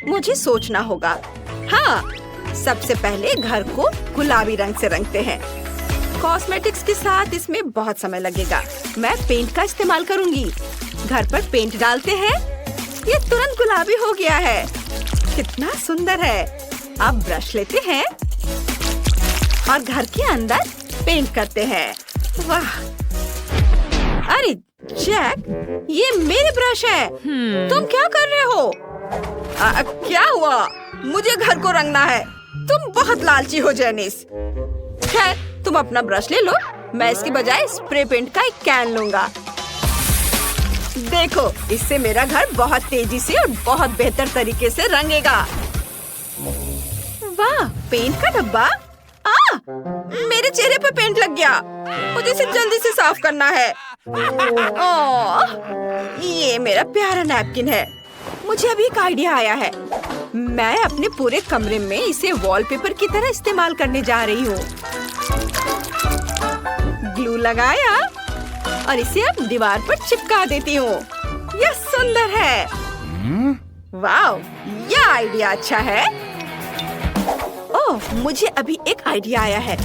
मुझे सोचना होगा। हाँ, सबसे पहले घर को गुलाबी रंग से रंगते हैं। कॉस्मेटिक्स के साथ इसमें बहुत समय लगेगा। मैं पेंट का इस्तेमाल करूंगी। घर पर पेंट डालते हैं। ये तुरंत गुलाबी हो गया है। कितना सुंदर है। अब ब्रश लेते हैं और घर के अंदर पेंट करते हैं। वाह! अरे जैक, ये मेरे ब्रश है। तुम क्या कर रहे हो? क्या हुआ? मुझे घर को रंगना है। तुम बहुत लालची हो जेनिस। खैर, तुम अपना ब्रश ले लो। मैं इसके बजाय स्प्रे पेंट का एक कैन लूंगा। देखो, इससे मेरा घर बहुत तेजी से और बहुत बेहतर तरीके से रंगेगा। वाह, पेंट का डब्बा। मेरे चेहरे पे पेंट लग गया। मुझे इसे जल्दी से साफ करना है। ये मेरा प्यारा नैपकिन है। मुझे अभी एक आइडिया आया है। मैं अपने पूरे कमरे में इसे वॉलपेपर की तरह इस्तेमाल करने जा रही हूँ। ग्लू लगाया और इसे अब दीवार पर चिपका देती हूँ। यह सुंदर है। वाह, यह आइडिया अच्छा है। ओह, मुझे अभी एक आइडिया आया है।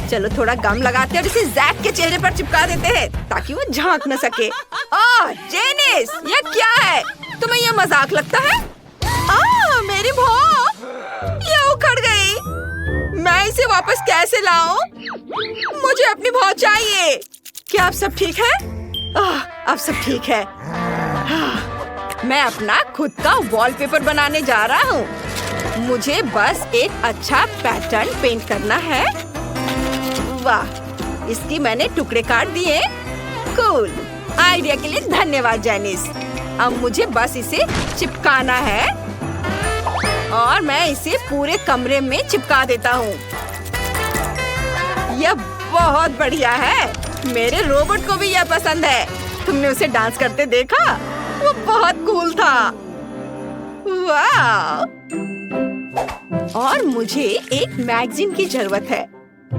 चलो थोड़ा गम लगाते हैं और इसे जैक के चेहरे पर चिपका देते हैं ताकि वो झांक न सके। ओह जेनिस, ये क्या है? तुम्हें ये मजाक लगता है? मेरी भौं! ये उखड़ गई। मैं इसे वापस कैसे लाऊं? मुझे अपनी भौं चाहिए। क्या अब सब ठीक है? अब सब ठीक है। मैं अपना खुद का वॉलपेपर बनाने जा रहा हूँ। मुझे बस एक अच्छा पैटर्न पेंट करना है। वाह, इसकी मैंने टुकड़े काट दिए। कूल, आइडिया के लिए धन्यवाद जेनिस। अब मुझे बस इसे चिपकाना है और मैं इसे पूरे कमरे में चिपका देता हूँ। यह बहुत बढ़िया है। मेरे रोबोट को भी यह पसंद है। तुमने उसे डांस करते देखा? वो बहुत कूल था। वाह! और मुझे एक मैगजीन की जरूरत है।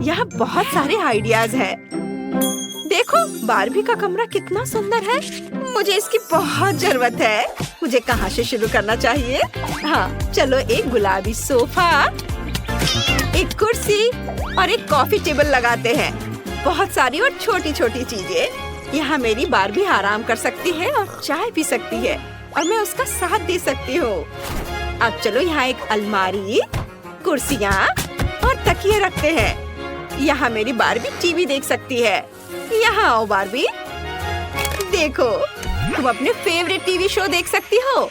यहाँ बहुत सारे आइडियाज हैं। देखो, बारबी का कमरा कितना सुंदर है। मुझे इसकी बहुत जरूरत है। मुझे कहाँ से शुरू करना चाहिए? हाँ, चलो एक गुलाबी सोफा, एक कुर्सी और एक कॉफी टेबल लगाते हैं। बहुत सारी और छोटी छोटी चीजें। यहाँ मेरी बारबी आराम कर सकती है और चाय पी सकती है और मैं उसका साथ दे सकती हूँ। अब चलो यहाँ एक अलमारी, कुर्सियाँ और तकिए रखते हैं। यहाँ मेरी बारबी टीवी देख सकती है। यहाँ आओ बारबी। देखो, तुम अपने फेवरेट टीवी शो देख सकती हो।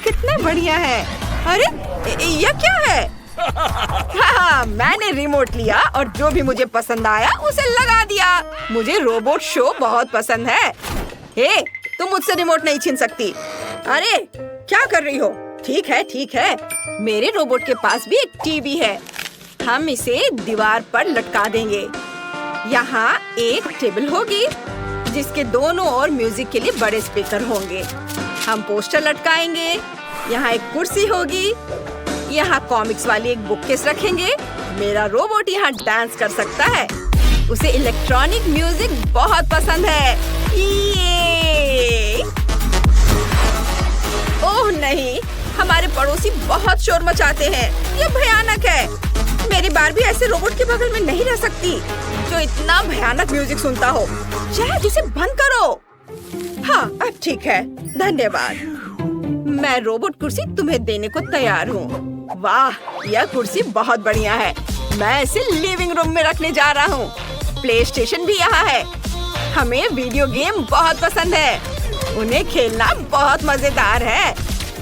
कितना बढ़िया है। अरे, यह क्या है? हाँ, मैंने रिमोट लिया और जो भी मुझे पसंद आया उसे लगा दिया। मुझे रोबोट शो बहुत पसंद है। हे, तुम मुझसे रिमोट नहीं छीन सकती। अरे, क्या कर रही हो? ठीक है, ठीक है। मेरे रोबोट के पास भी एक टीवी है। हम इसे दीवार पर लटका देंगे। यहाँ एक टेबल होगी जिसके दोनों ओर म्यूजिक के लिए बड़े स्पीकर होंगे। हम पोस्टर लटकाएंगे। यहाँ एक कुर्सी होगी। यहाँ कॉमिक्स वाली एक बुककेस रखेंगे। मेरा रोबोट यहाँ डांस कर सकता है। उसे इलेक्ट्रॉनिक म्यूजिक बहुत पसंद है। ये! ओह नहीं, हमारे पड़ोसी बहुत शोर मचाते हैं। ये भयानक है। मेरी बारबी ऐसे रोबोट के बगल में नहीं रह सकती जो इतना भयानक म्यूजिक सुनता हो। शायद इसे बंद करो। हाँ, अब ठीक है। धन्यवाद। मैं रोबोट कुर्सी तुम्हें देने को तैयार हूँ। वाह, यह कुर्सी बहुत बढ़िया है। मैं इसे लिविंग रूम में रखने जा रहा हूँ। प्ले स्टेशन भी यहाँ है। हमें वीडियो गेम बहुत पसंद है। उन्हें खेलना बहुत मजेदार है।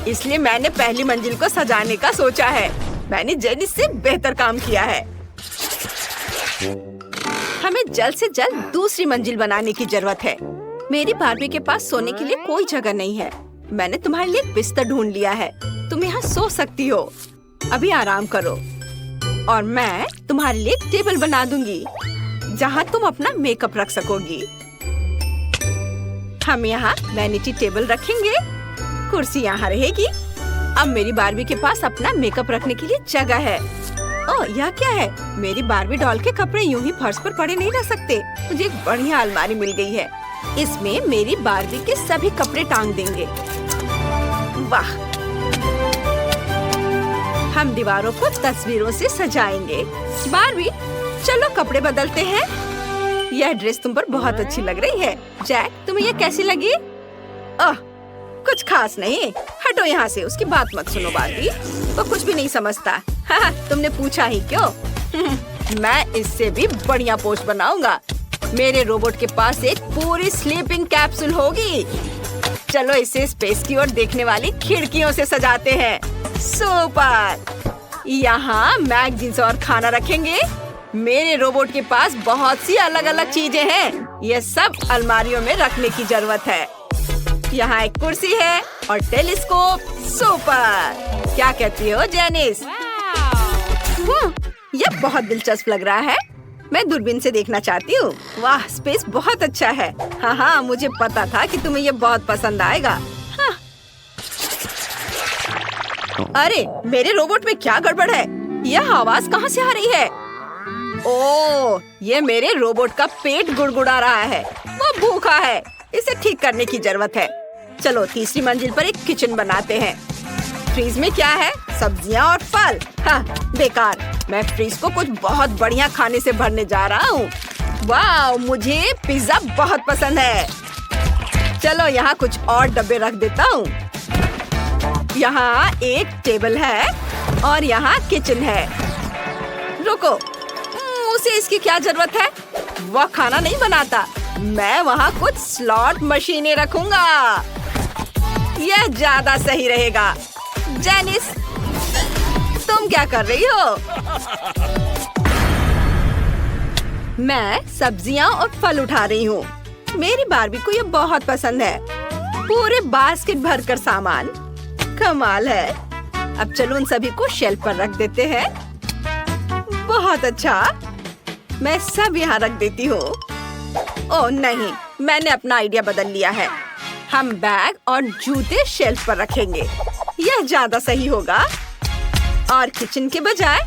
इसलिए मैंने पहली मंजिल को सजाने का सोचा है। मैंने जेनिस से बेहतर काम किया है। हमें जल्द से जल्द दूसरी मंजिल बनाने की जरूरत है। मेरी बारबी के पास सोने के लिए कोई जगह नहीं है। मैंने तुम्हारे लिए बिस्तर ढूंढ लिया है। तुम यहाँ सो सकती हो। अभी आराम करो और मैं तुम्हारे लिए एक टेबल बना दूंगी जहाँ तुम अपना मेकअप रख सकोगी। हम यहाँ वैनिटी टेबल रखेंगे। कुर्सी यहाँ रहेगी। अब मेरी बारबी के पास अपना मेकअप रखने के लिए जगह है। ओह, यह क्या है? मेरी बारबी डॉल के कपड़े यूं ही फर्श पर पड़े नहीं रह सकते। मुझे एक बढ़िया अलमारी मिल गई है। इसमें मेरी बारबी के सभी कपड़े टांग देंगे। वाह, हम दीवारों को तस्वीरों से सजाएंगे। बारबी, चलो कपड़े बदलते हैं। यह ड्रेस तुम पर बहुत अच्छी लग रही है। जैक, तुम्हें यह कैसी लगी? कुछ खास नहीं। हटो यहाँ से, उसकी बात मत सुनो बारबी, वो कुछ भी नहीं समझता। हाँ, तुमने पूछा ही क्यों? मैं इससे भी बढ़िया पोस्ट बनाऊंगा। मेरे रोबोट के पास एक पूरी स्लीपिंग कैप्सूल होगी। चलो इसे स्पेस की ओर देखने वाली खिड़कियों से सजाते हैं। सुपर! यहाँ मैगजीन्स और खाना रखेंगे। मेरे रोबोट के पास बहुत सी अलग अलग चीजें हैं। ये सब अलमारियों में रखने की जरूरत है। यहाँ एक कुर्सी है और टेलीस्कोप। सुपर! क्या कहती हो जेनिस? यह बहुत दिलचस्प लग रहा है। मैं दूरबीन से देखना चाहती हूँ। वाह, स्पेस बहुत अच्छा है। हाँ, मुझे पता था कि तुम्हें ये बहुत पसंद आएगा। हाँ। अरे, मेरे रोबोट में क्या गड़बड़ है? यह आवाज कहाँ से आ रही है? ओह, ये मेरे रोबोट का पेट गुड़गुड़ा रहा है। वो भूखा है। इसे ठीक करने की जरूरत है। चलो तीसरी मंजिल पर एक किचन बनाते हैं। फ्रीज में क्या है? सब्जियां और फल। हाँ, बेकार। मैं फ्रीज को कुछ बहुत बढ़िया खाने से भरने जा रहा हूँ। वाह, मुझे पिज्जा बहुत पसंद है। चलो यहाँ कुछ और डब्बे रख देता हूँ। यहाँ एक टेबल है और यहाँ किचन है। रुको, उसे इसकी क्या जरूरत है? वह खाना नहीं बनाता। मैं वहाँ कुछ स्लॉट मशीनें रखूंगा। यह ज्यादा सही रहेगा। जेनिस, तुम क्या कर रही हो? मैं सब्जियां और फल उठा रही हूँ। मेरी बारबी को ये बहुत पसंद है। पूरे बास्केट भरकर सामान। कमाल है। अब चलो उन सभी को शेल्फ पर रख देते हैं। बहुत अच्छा। मैं सब यहाँ रख देती हूँ। ओह नहीं, मैंने अपना आइडिया बदल लिया है। हम बैग और जूते शेल्फ पर रखेंगे। यह ज्यादा सही होगा। और किचन के बजाय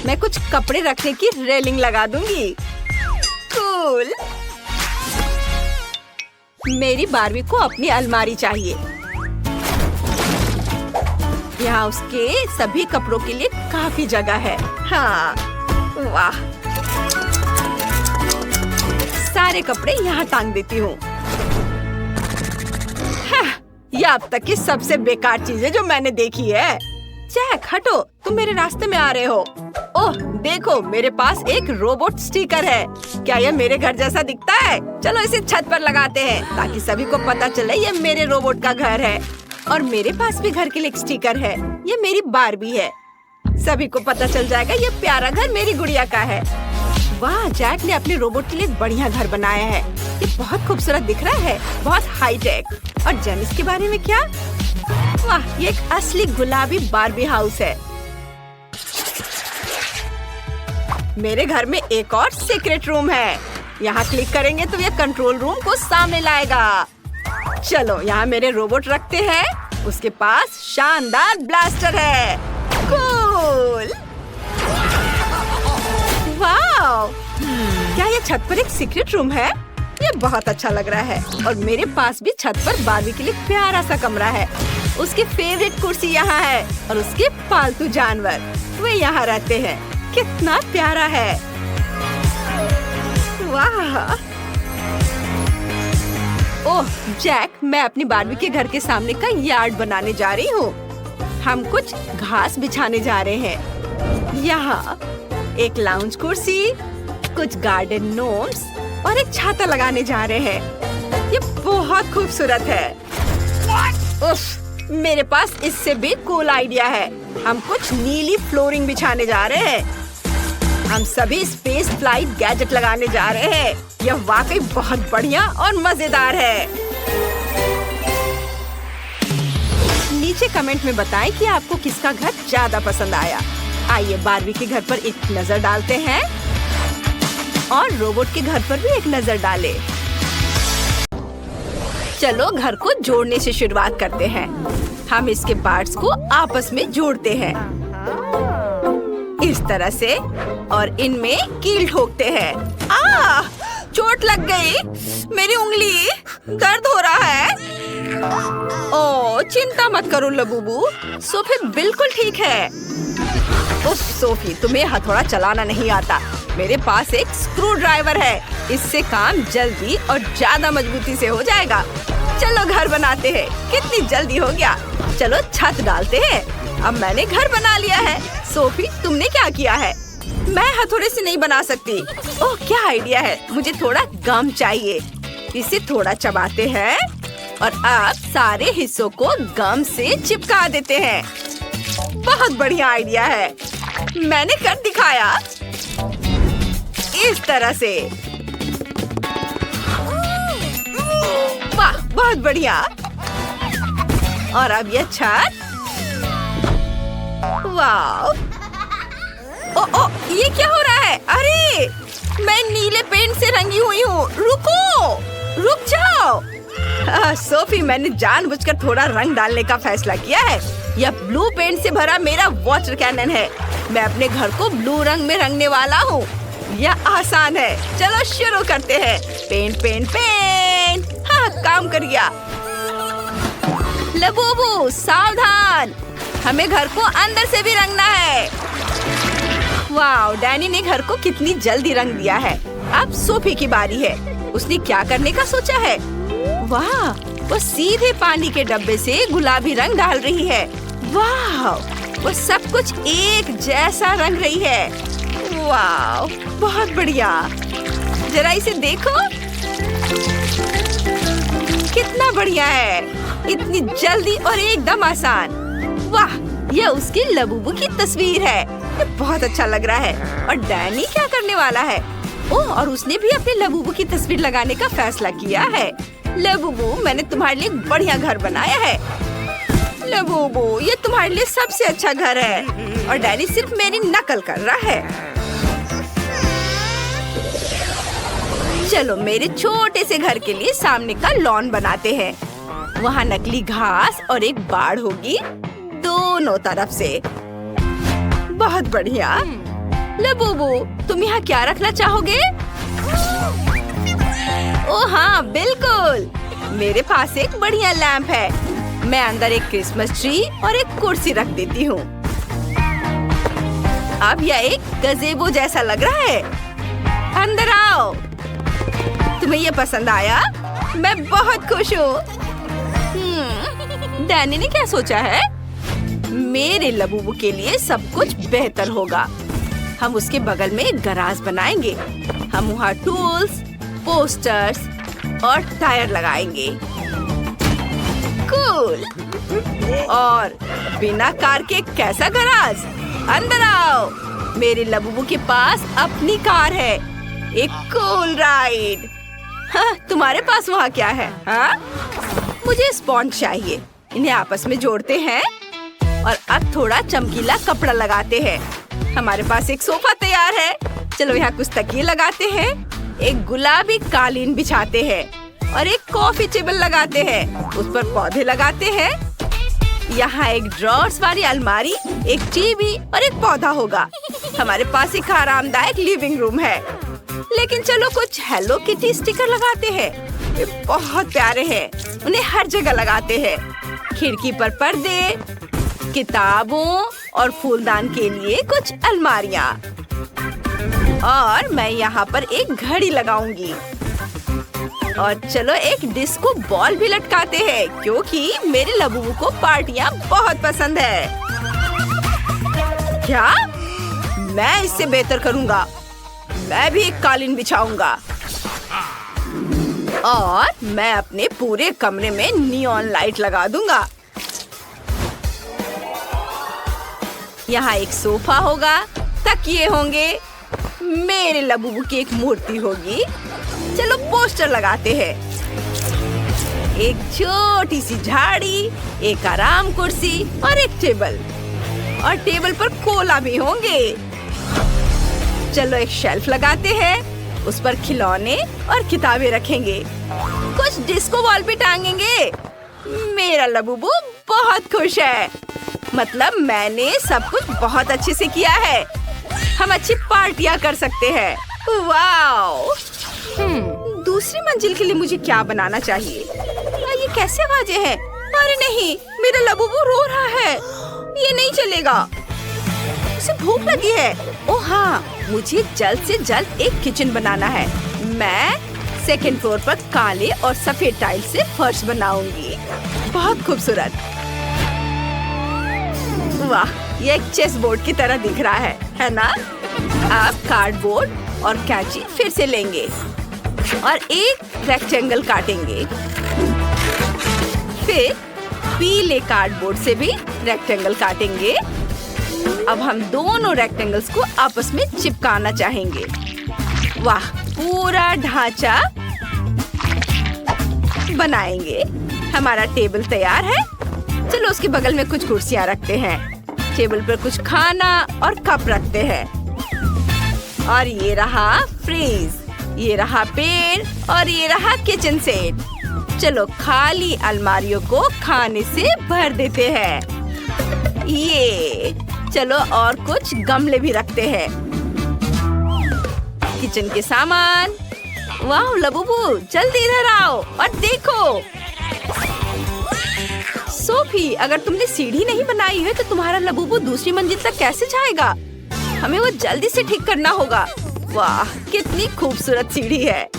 मैं कुछ कपड़े रखने की रेलिंग लगा दूंगी। कूल। मेरी बारबी को अपनी अलमारी चाहिए। यहाँ उसके सभी कपड़ों के लिए काफी जगह है। हाँ, वाह। सारे कपड़े यहाँ टांग देती हूँ। यह अब तक की सबसे बेकार चीज है जो मैंने देखी है। जैक, हटो, तुम मेरे रास्ते में आ रहे हो। ओह, देखो, मेरे पास एक रोबोट स्टिकर है। क्या यह मेरे घर जैसा दिखता है? चलो इसे छत पर लगाते हैं ताकि सभी को पता चले ये मेरे रोबोट का घर है। और मेरे पास भी घर के लिए एक स्टिकर है। ये मेरी बारबी है। सभी को पता चल जाएगा ये प्यारा घर मेरी गुड़िया का है। वाह, जैक ने अपने रोबोट के लिए एक बढ़िया घर बनाया है। ये बहुत खूबसूरत दिख रहा है, बहुत हाई टेक। और जेनिस के बारे में क्या? वाह, ये एक असली गुलाबी बारबी हाउस है। मेरे घर में एक और सीक्रेट रूम है। यहाँ क्लिक करेंगे तो ये कंट्रोल रूम को सामने लाएगा। चलो यहाँ मेरे रोबोट रखते हैं। उसके पास शानदार ब्लास्टर है। कूल। वाह, क्या ये छत पर एक सीक्रेट रूम है? ये बहुत अच्छा लग रहा है। और मेरे पास भी छत पर बारबी के लिए प्यारा सा कमरा है। उसकी फेवरेट कुर्सी यहाँ है और उसके पालतू जानवर वे यहाँ रहते हैं। कितना प्यारा है। वाह। ओह जैक, मैं अपनी बारबी के घर के सामने का यार्ड बनाने जा रही हूँ। हम कुछ घास बिछाने जा रहे हैं। यहाँ एक लाउंज कुर्सी, कुछ गार्डन नोम्स और एक छाता लगाने जा रहे हैं। ये बहुत खूबसूरत है। उफ, मेरे पास इससे भी कूल आइडिया है। हम कुछ नीली फ्लोरिंग बिछाने जा रहे हैं। हम सभी स्पेस फ्लाइट गैजेट लगाने जा रहे हैं। यह वाकई बहुत बढ़िया और मजेदार है। नीचे कमेंट में बताएं कि आपको किसका घर ज्यादा पसंद आया। आइए बारबी के घर पर एक नजर डालते हैं और रोबोट के घर पर भी एक नजर डालें। चलो घर को जोड़ने से शुरुआत करते हैं। हम इसके पार्ट्स को आपस में जोड़ते हैं इस तरह से और इनमें कील ठोकते हैं। चोट लग गई, मेरी उंगली दर्द हो रहा है। ओ चिंता मत करो लबूबू, सोफी बिल्कुल ठीक है। ओ सोफी, तुम्हें हथौड़ा चलाना नहीं आता। मेरे पास एक स्क्रू ड्राइवर है, इससे काम जल्दी और ज्यादा मजबूती से हो जाएगा। चलो घर बनाते हैं। कितनी जल्दी हो गया। चलो छत डालते हैं। अब मैंने घर बना लिया है। सोफी, तुमने क्या किया है? मैं हथौड़े से नहीं बना सकती। ओह क्या आइडिया है। मुझे थोड़ा गम चाहिए। इसे थोड़ा चबाते हैं और अब सारे हिस्सों को गम से चिपका देते हैं। बहुत बढ़िया आइडिया है। मैंने कर दिखाया। इस तरह से। वाह, बहुत बढ़िया। और अब ये छत। वाह। ओ, ये क्या हो रहा है? अरे, मैं नीले पेंट से रंगी हुई हूँ। रुको, रुक जाओ। सोफी, मैंने जानबूझकर थोड़ा रंग डालने का फैसला किया है। यह ब्लू पेंट से भरा मेरा वाटर कैनन है। मैं अपने घर को ब्लू रंग में रंगने वाला हूँ। यह आसान है। चलो शुरू करते हैं। Paint paint paint. हाँ, काम कर गया। लबूबू सावधान, हमें घर को अंदर से भी रंगना है। वाह, डैनी ने घर को कितनी जल्दी रंग दिया है। अब सोफी की बारी है। उसने क्या करने का सोचा है? वाह, वो सीधे पानी के डब्बे से गुलाबी रंग डाल रही है। वाह, वो सब कुछ एक जैसा रंग रही है। वाह, बहुत बढ़िया। जरा इसे देखो, कितना बढ़िया है। इतनी जल्दी और एकदम आसान। वाह, यह उसकी लबूबू की तस्वीर है। ये बहुत अच्छा लग रहा है। और डैनी क्या करने वाला है? ओह, और उसने भी अपनी लबूबू की तस्वीर लगाने का फैसला किया है। लबूबू, मैंने तुम्हारे लिए एक बढ़िया घर बनाया है। लबूबू, ये तुम्हारे लिए सबसे अच्छा घर है। और डैनी सिर्फ मेरी नकल कर रहा है। चलो मेरे छोटे से घर के लिए सामने का लॉन बनाते हैं। वहाँ नकली घास और एक बाड़ होगी दोनों तरफ से। बहुत बढ़िया। लबूबू, तुम यहाँ क्या रखना चाहोगे? ओह हाँ, बिल्कुल। मेरे पास एक बढ़िया लैंप है। मैं अंदर एक क्रिसमस ट्री और एक कुर्सी रख देती हूँ। अब यह एक गज़ेबो जैसा लग रहा है। अंदर आओ। तुम्हें ये पसंद आया? मैं बहुत खुश हूँ। डैनी ने क्या सोचा है? मेरे लबूबू के लिए सब कुछ बेहतर होगा। हम उसके बगल में एक गराज बनाएंगे। हम वहाँ टूल्स, पोस्टर्स और टायर लगाएंगे। कूल। और बिना कार के कैसा गराज? अंदर आओ। मेरे लबूबू के पास अपनी कार है। एक कूल राइड। हाँ, तुम्हारे पास वहाँ क्या है? हाँ? मुझे स्पॉन्ज चाहिए। इन्हें आपस में जोड़ते हैं और अब थोड़ा चमकीला कपड़ा लगाते हैं। हमारे पास एक सोफा तैयार है। चलो यहाँ कुछ तकिए लगाते हैं। एक गुलाबी कालीन बिछाते हैं और एक कॉफी टेबल लगाते हैं। उस पर पौधे लगाते हैं। यहाँ एक ड्रॉर्स वाली अलमारी, एक टीवी और एक पौधा होगा। हमारे पास एक आरामदायक लिविंग रूम है। लेकिन चलो कुछ हेलो किटी स्टिकर लगाते हैं। ये बहुत प्यारे हैं। उन्हें हर जगह लगाते हैं। खिड़की पर पर्दे, किताबों और फूलदान के लिए कुछ अलमारियाँ। और मैं यहाँ पर एक घड़ी लगाऊंगी। और चलो एक डिस्को बॉल भी लटकाते हैं, क्योंकि मेरे लबूबू को पार्टियाँ बहुत पसंद है। क्या? मैं इससे बेहतर करूँगा। मैं भी एक कालीन बिछाऊंगा। और मैं अपने पूरे कमरे में नियॉन लाइट लगा दूंगा। यहाँ एक सोफा होगा, तकिए होंगे, मेरे लबूबू की एक मूर्ति होगी। चलो पोस्टर लगाते हैं। एक छोटी सी झाड़ी, एक आराम कुर्सी और एक टेबल। और टेबल पर कोला भी होंगे। चलो एक शेल्फ लगाते हैं। उस पर खिलौने और किताबें रखेंगे। कुछ डिस्को बॉल भी टांगेंगे। मेरा लबूबू बहुत खुश है। मतलब मैंने सब कुछ बहुत अच्छे से किया है। हम अच्छी पार्टियां कर सकते हैं। वाओ! दूसरी मंजिल के लिए मुझे क्या बनाना चाहिए? ये कैसे आवाजें हैं? अरे नहीं, मेरा लबूबू रो रहा है। ये नहीं चलेगा। उसे भूख लगी है। ओह हाँ, मुझे जल्द से जल्द एक किचन बनाना है। मैं सेकंड फ्लोर पर काले और सफेद टाइल से फर्श बनाऊंगी। बहुत खूबसूरत। वाह, ये एक चेस बोर्ड की तरह दिख रहा है ना? आप कार्डबोर्ड और कैंची फिर से लेंगे और एक रेक्टेंगल काटेंगे। फिर पीले कार्डबोर्ड से भी रेक्टेंगल काटेंगे। अब हम दोनों रेक्टेंगल्स को आपस में चिपकाना चाहेंगे। वाह, पूरा ढांचा बनाएंगे। हमारा टेबल तैयार है। चलो उसके बगल में कुछ कुर्सियाँ रखते हैं। टेबल पर कुछ खाना और कप रखते हैं। और ये रहा फ्रीज, ये रहा पेड़ और ये रहा किचन सेट। चलो खाली अलमारियों को खाने से भर देते हैं। ये चलो और कुछ गमले भी रखते हैं। किचन के सामान। वाह लबूबू, जल्दी इधर आओ और देखो। सोफी, अगर तुमने सीढ़ी नहीं बनाई है तो तुम्हारा लबूबू दूसरी मंजिल तक कैसे जाएगा? हमें वो जल्दी से ठीक करना होगा। वाह, कितनी खूबसूरत सीढ़ी है।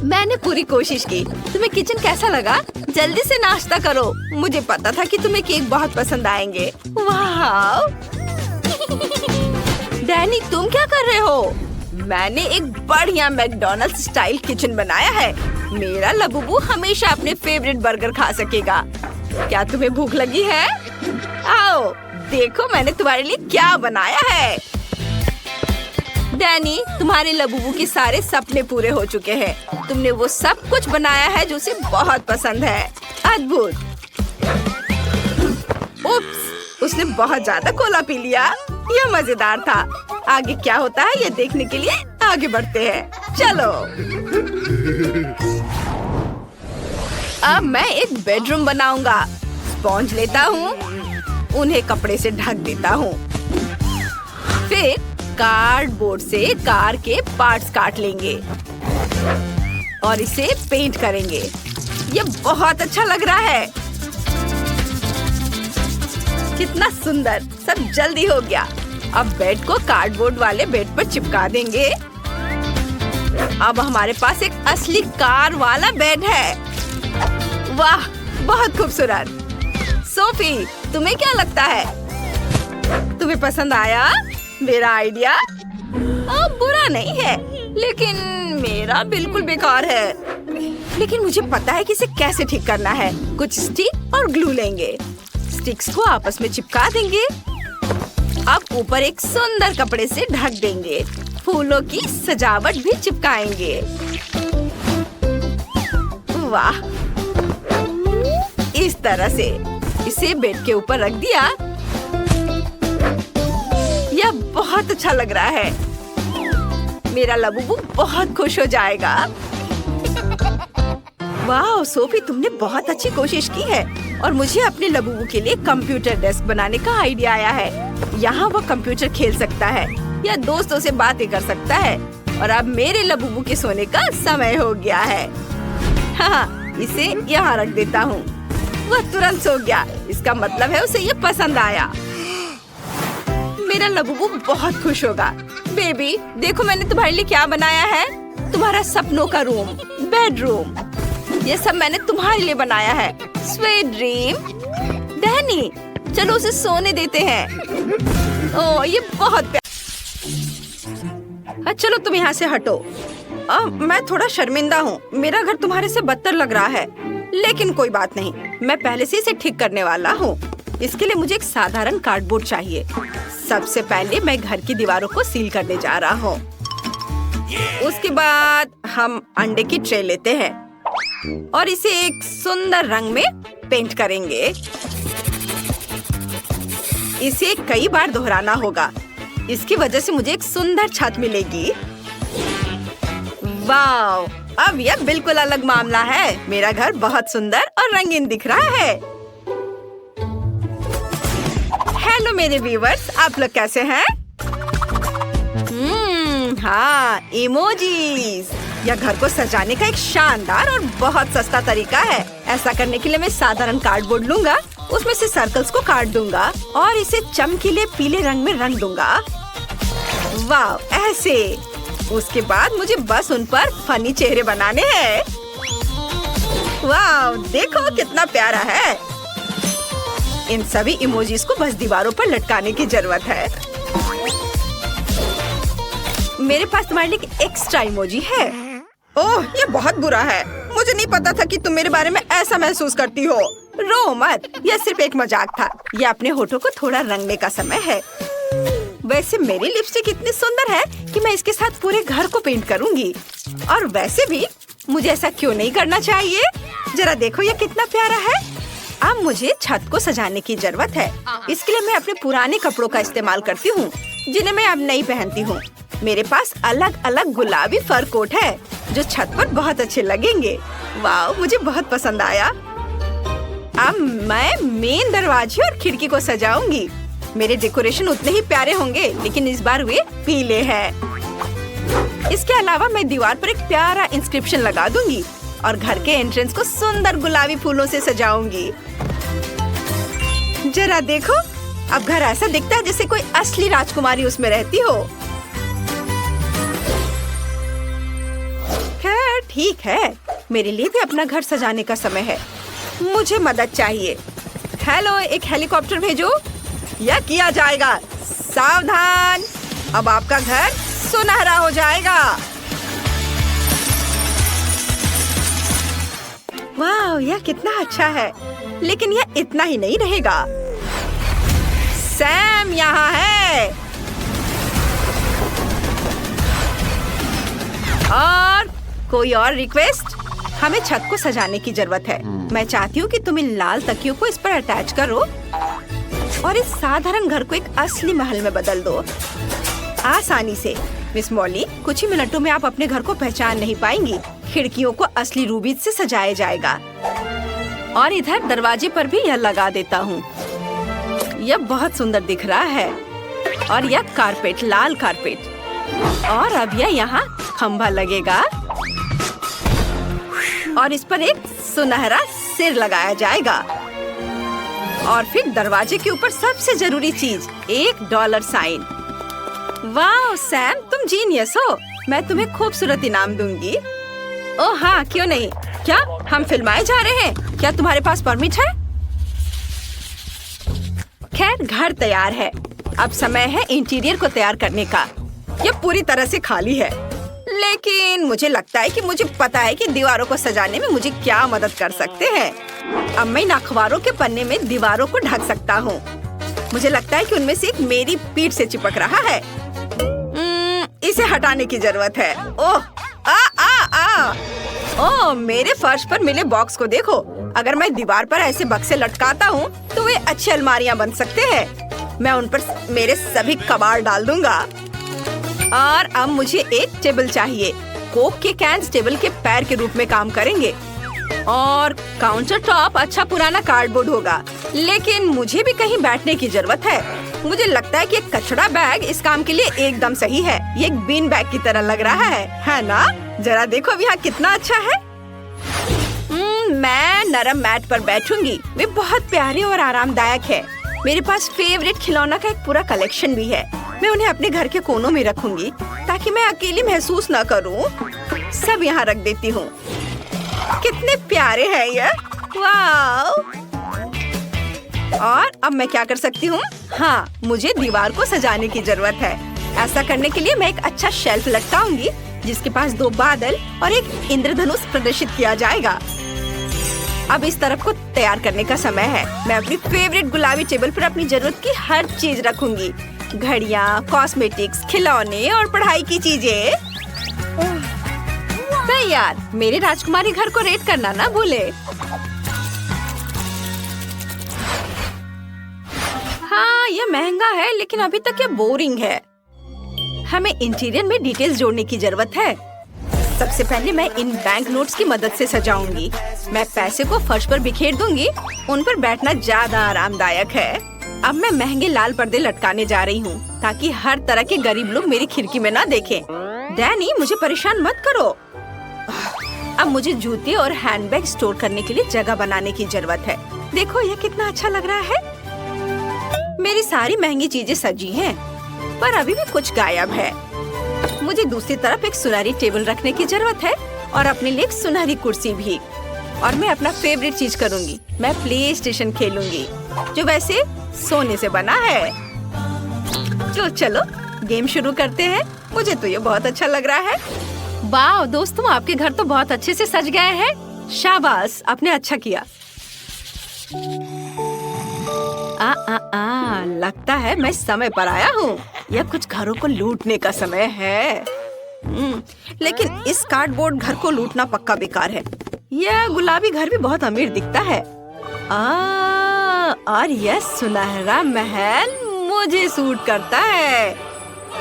मैंने पूरी कोशिश की। तुम्हें किचन कैसा लगा? जल्दी से नाश्ता करो। मुझे पता था कि तुम्हें केक बहुत पसंद आएंगे। वाह डैनी, तुम क्या कर रहे हो? मैंने एक बढ़िया मैकडॉनल्ड्स स्टाइल किचन बनाया है। मेरा लबूबू हमेशा अपने फेवरेट बर्गर खा सकेगा। क्या तुम्हें भूख लगी है? आओ देखो मैंने तुम्हारे लिए क्या बनाया है। डैनी, तुम्हारे लबूबू के सारे सपने पूरे हो चुके हैं। तुमने वो सब कुछ बनाया है जो उसे बहुत पसंद है। अद्भुत। उप्स, उसने बहुत ज्यादा कोला पी लिया। यह मजेदार था। आगे क्या होता है ये देखने के लिए आगे बढ़ते हैं। चलो अब मैं एक बेडरूम बनाऊंगा। स्पॉन्ज लेता हूँ, उन्हें कपड़े से ढक देता हूँ। फिर कार्डबोर्ड से कार के पार्ट्स काट लेंगे और इसे पेंट करेंगे। ये बहुत अच्छा लग रहा है। कितना सुंदर, सब जल्दी हो गया। अब बेड को कार्डबोर्ड वाले बेड पर चिपका देंगे। अब हमारे पास एक असली कार वाला बेड है। वाह, बहुत खूबसूरत। सोफी, तुम्हें क्या लगता है? तुम्हें पसंद आया मेरा आइडिया? बुरा नहीं है, लेकिन मेरा बिल्कुल बेकार है। लेकिन मुझे पता है कि इसे कैसे ठीक करना है। कुछ स्टिक और ग्लू लेंगे। स्टिक्स को आपस में चिपका देंगे। अब ऊपर एक सुंदर कपड़े से ढक देंगे। फूलों की सजावट भी चिपकाएंगे। वाह, इस तरह से इसे बेड के ऊपर रख दिया। यह बहुत अच्छा लग रहा है। मेरा लबूबू बहुत खुश हो जाएगा। वाह सोफी, तुमने बहुत अच्छी कोशिश की है। और मुझे अपने लबूबू के लिए कंप्यूटर डेस्क बनाने का आइडिया आया है। यहाँ वो कंप्यूटर खेल सकता है या दोस्तों से बातें कर सकता है। और अब मेरे लबूबू के सोने का समय हो गया है। हाँ, इसे यहाँ रख देता हूँ। वह तुरंत सो गया। इसका मतलब है उसे ये पसंद आया। मेरा लबूबू बहुत खुश होगा। बेबी, देखो मैंने तुम्हारे लिए क्या बनाया है। तुम्हारा सपनों का रूम, बेडरूम। ये सब मैंने तुम्हारे लिए बनाया है। Sweet dream. डैनी, चलो उसे सोने देते हैं। ओह, ये बहुत प्यारा। चलो तुम यहाँ से हटो। मैं थोड़ा शर्मिंदा हूँ। मेरा घर तुम्हारे से बदतर लग रहा है। लेकिन कोई बात नहीं, मैं पहले से इसे ठीक करने वाला हूँ। इसके लिए मुझे एक साधारण कार्डबोर्ड चाहिए। सबसे पहले मैं घर की दीवारों को सील करने जा रहा हूँ। उसके बाद हम अंडे की ट्रे लेते हैं और इसे एक सुंदर रंग में पेंट करेंगे। इसे कई बार दोहराना होगा। इसकी वजह से मुझे एक सुंदर छत मिलेगी। वाव, अब यह बिल्कुल अलग मामला है। मेरा घर बहुत सुंदर और रंगीन दिख रहा है। हेलो मेरे व्यूअर्स, आप लोग कैसे हैं? हाँ, इमोजीज। यह घर को सजाने का एक शानदार और बहुत सस्ता तरीका है। ऐसा करने के लिए मैं साधारण कार्डबोर्ड लूंगा, उसमें से सर्कल्स को काट दूंगा और इसे चमकीले पीले रंग में रंग दूंगा। वाह, ऐसे। उसके बाद मुझे बस उन पर फनी चेहरे बनाने हैं। वाह, देखो कितना प्यारा है। इन सभी इमोजीज को बस दीवारों पर लटकाने की जरूरत है। मेरे पास तुम्हारे लिए एक एक्स्ट्रा इमोजी है। ओह, ये बहुत बुरा है। मुझे नहीं पता था कि तुम मेरे बारे में ऐसा महसूस करती हो। रो मत, यह सिर्फ एक मजाक था। यह अपने होठों को थोड़ा रंगने का समय है। वैसे मेरी लिपस्टिक इतनी सुंदर है कि मैं इसके साथ पूरे घर को पेंट करूंगी। और वैसे भी मुझे ऐसा क्यों नहीं करना चाहिए? जरा देखो, यह कितना प्यारा है। अब मुझे छत को सजाने की जरूरत है। इसके लिए मैं अपने पुराने कपड़ों का इस्तेमाल करती हूँ, जिन्हें मैं अब नहीं पहनती हूँ। मेरे पास अलग अलग गुलाबी फर कोट है, जो छत पर बहुत अच्छे लगेंगे। वाह, मुझे बहुत पसंद आया। अब मैं मेन दरवाजे और खिड़की को सजाऊंगी। मेरे डेकोरेशन उतने ही प्यारे होंगे, लेकिन इस बार वे पीले हैं। इसके अलावा मैं दीवार पर एक प्यारा इंस्क्रिप्शन लगा दूंगी और घर के एंट्रेंस को सुंदर गुलाबी फूलों से सजाऊंगी। जरा देखो, अब घर ऐसा दिखता है जैसे कोई असली राजकुमारी उसमें रहती हो। खैर, ठीक है। मेरे लिए भी अपना घर सजाने का समय है। मुझे मदद चाहिए। हेलो, एक हेलीकॉप्टर भेजो। यह किया जाएगा। सावधान, अब आपका घर सुनहरा हो जाएगा। वाह, यह कितना अच्छा है। लेकिन यह इतना ही नहीं रहेगा। सैम यहाँ है। और कोई और रिक्वेस्ट? हमें छत को सजाने की जरूरत है। मैं चाहती हूँ कि तुम इन लाल तकियों को इस पर अटैच करो और इस साधारण घर को एक असली महल में बदल दो, आसानी से। मिस मॉली, कुछ ही मिनटों में आप अपने घर को पहचान नहीं पाएंगी। खिड़कियों को असली रूबी से सजाया जाएगा और इधर दरवाजे पर भी यह लगा देता हूँ। यह बहुत सुंदर दिख रहा है। और यह कारपेट, लाल कारपेट। और अब यह यहाँ खंभा लगेगा और इस पर एक सुनहरा सिर लगाया जाएगा। और फिर दरवाजे के ऊपर सबसे जरूरी चीज, एक डॉलर साइन। वाह सैम, तुम जीनियस हो। मैं तुम्हें खूबसूरत इनाम दूंगी। ओह हाँ, क्यों नहीं। क्या हम फिल्माए जा रहे हैं? क्या तुम्हारे पास परमिट है? खैर, घर तैयार है। अब समय है इंटीरियर को तैयार करने का। यह पूरी तरह से खाली है, लेकिन मुझे लगता है कि मुझे पता है कि दीवारों को सजाने में मुझे क्या मदद कर सकते हैं। अब मैं इन अखबारों के पन्ने में दीवारों को ढक सकता हूँ। मुझे लगता है कि उनमें से एक मेरी पीठ से चिपक रहा है। इसे हटाने की जरूरत है। ओह, ओह, मेरे फर्श पर मिले बॉक्स को देखो। अगर मैं दीवार पर ऐसे बक्से लटकाता हूँ तो वे अच्छी अलमारियाँ बन सकते हैं। मैं उन पर मेरे सभी कबाड़ डाल दूंगा। और अब मुझे एक टेबल चाहिए। कोक के कैंस टेबल के पैर के रूप में काम करेंगे। और काउंटर टॉप अच्छा पुराना कार्डबोर्ड होगा। लेकिन मुझे भी कहीं बैठने की जरूरत है। मुझे लगता है कि एक कचरा बैग इस काम के लिए एकदम सही है। ये एक बीन बैग की तरह लग रहा है ना? जरा देखो अब यहाँ कितना अच्छा है। मैं नरम मैट पर बैठूंगी। वे बहुत प्यारे और आरामदायक है। मेरे पास फेवरेट खिलौना का एक पूरा कलेक्शन भी है। मैं उन्हें अपने घर के कोनों में रखूंगी ताकि मैं अकेली महसूस न करूं। सब यहाँ रख देती हूँ। कितने प्यारे हैं ये। वाह! और अब मैं क्या कर सकती हूँ? हाँ, मुझे दीवार को सजाने की जरूरत है। ऐसा करने के लिए मैं एक अच्छा शेल्फ लटकाऊंगी जिसके पास 2 बादल और एक इंद्रधनुष प्रदर्शित किया जाएगा। अब इस तरफ को तैयार करने का समय है। मैं अपनी फेवरेट गुलाबी टेबल पर अपनी जरूरत की हर चीज रखूंगी। घड़ियाँ, कॉस्मेटिक्स, खिलौने और पढ़ाई की चीजें। तैयार। मेरे राजकुमारी घर को रेट करना ना भूले। हाँ, यह महंगा है लेकिन अभी तक ये बोरिंग है। हमें इंटीरियर में डिटेल्स जोड़ने की जरूरत है। सबसे पहले मैं इन बैंक नोट्स की मदद से सजाऊंगी। मैं पैसे को फर्श पर बिखेर दूंगी। उन पर बैठना ज्यादा आरामदायक है। अब मैं महंगे लाल पर्दे लटकाने जा रही हूँ ताकि हर तरह के गरीब लोग मेरी खिड़की में ना देखें। डैनी, मुझे परेशान मत करो। अब मुझे जूते और हैंडबैग स्टोर करने के लिए जगह बनाने की जरूरत है। देखो ये कितना अच्छा लग रहा है। मेरी सारी महंगी चीजें सजी हैं, पर अभी भी कुछ गायब है। मुझे दूसरी तरफ एक सुनहरी टेबल रखने की जरूरत है और अपने लिए एक सुनहरी कुर्सी भी। और मैं अपना फेवरेट चीज करूंगी, मैं प्ले स्टेशन खेलूंगी, जो वैसे सोने से बना है। तो चलो गेम शुरू करते हैं। मुझे तो ये बहुत अच्छा लग रहा है। वाह दोस्तों, आपके घर तो बहुत अच्छे से सज गए हैं। शाबाश, आपने अच्छा किया। लगता है मैं समय पर आया हूँ। यह कुछ घरों को लूटने का समय है। लेकिन इस कार्डबोर्ड घर को लूटना पक्का बेकार है। यह गुलाबी घर भी बहुत अमीर दिखता है। और यह सुनहरा महल मुझे सूट करता है।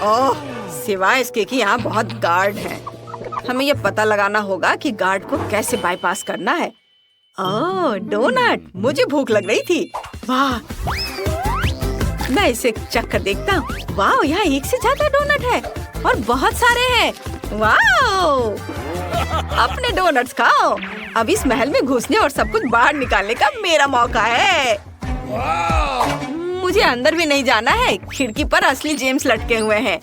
ओह, सिवाय इसके कि यहाँ बहुत गार्ड हैं। हमें यह पता लगाना होगा कि गार्ड को कैसे बाईपास करना है। ओह, डोनट, मुझे भूख लग रही थी। वाह, मैं इसे चख कर देखता हूँ। वाह, यहाँ एक से ज्यादा डोनट है और बहुत सारे हैं। वाह, अपने डोनट्स खाओ। अब इस महल में घुसने और सब कुछ बाहर निकालने का मेरा मौका है। मुझे अंदर भी नहीं जाना है। खिड़की पर असली जेम्स लटके हुए हैं।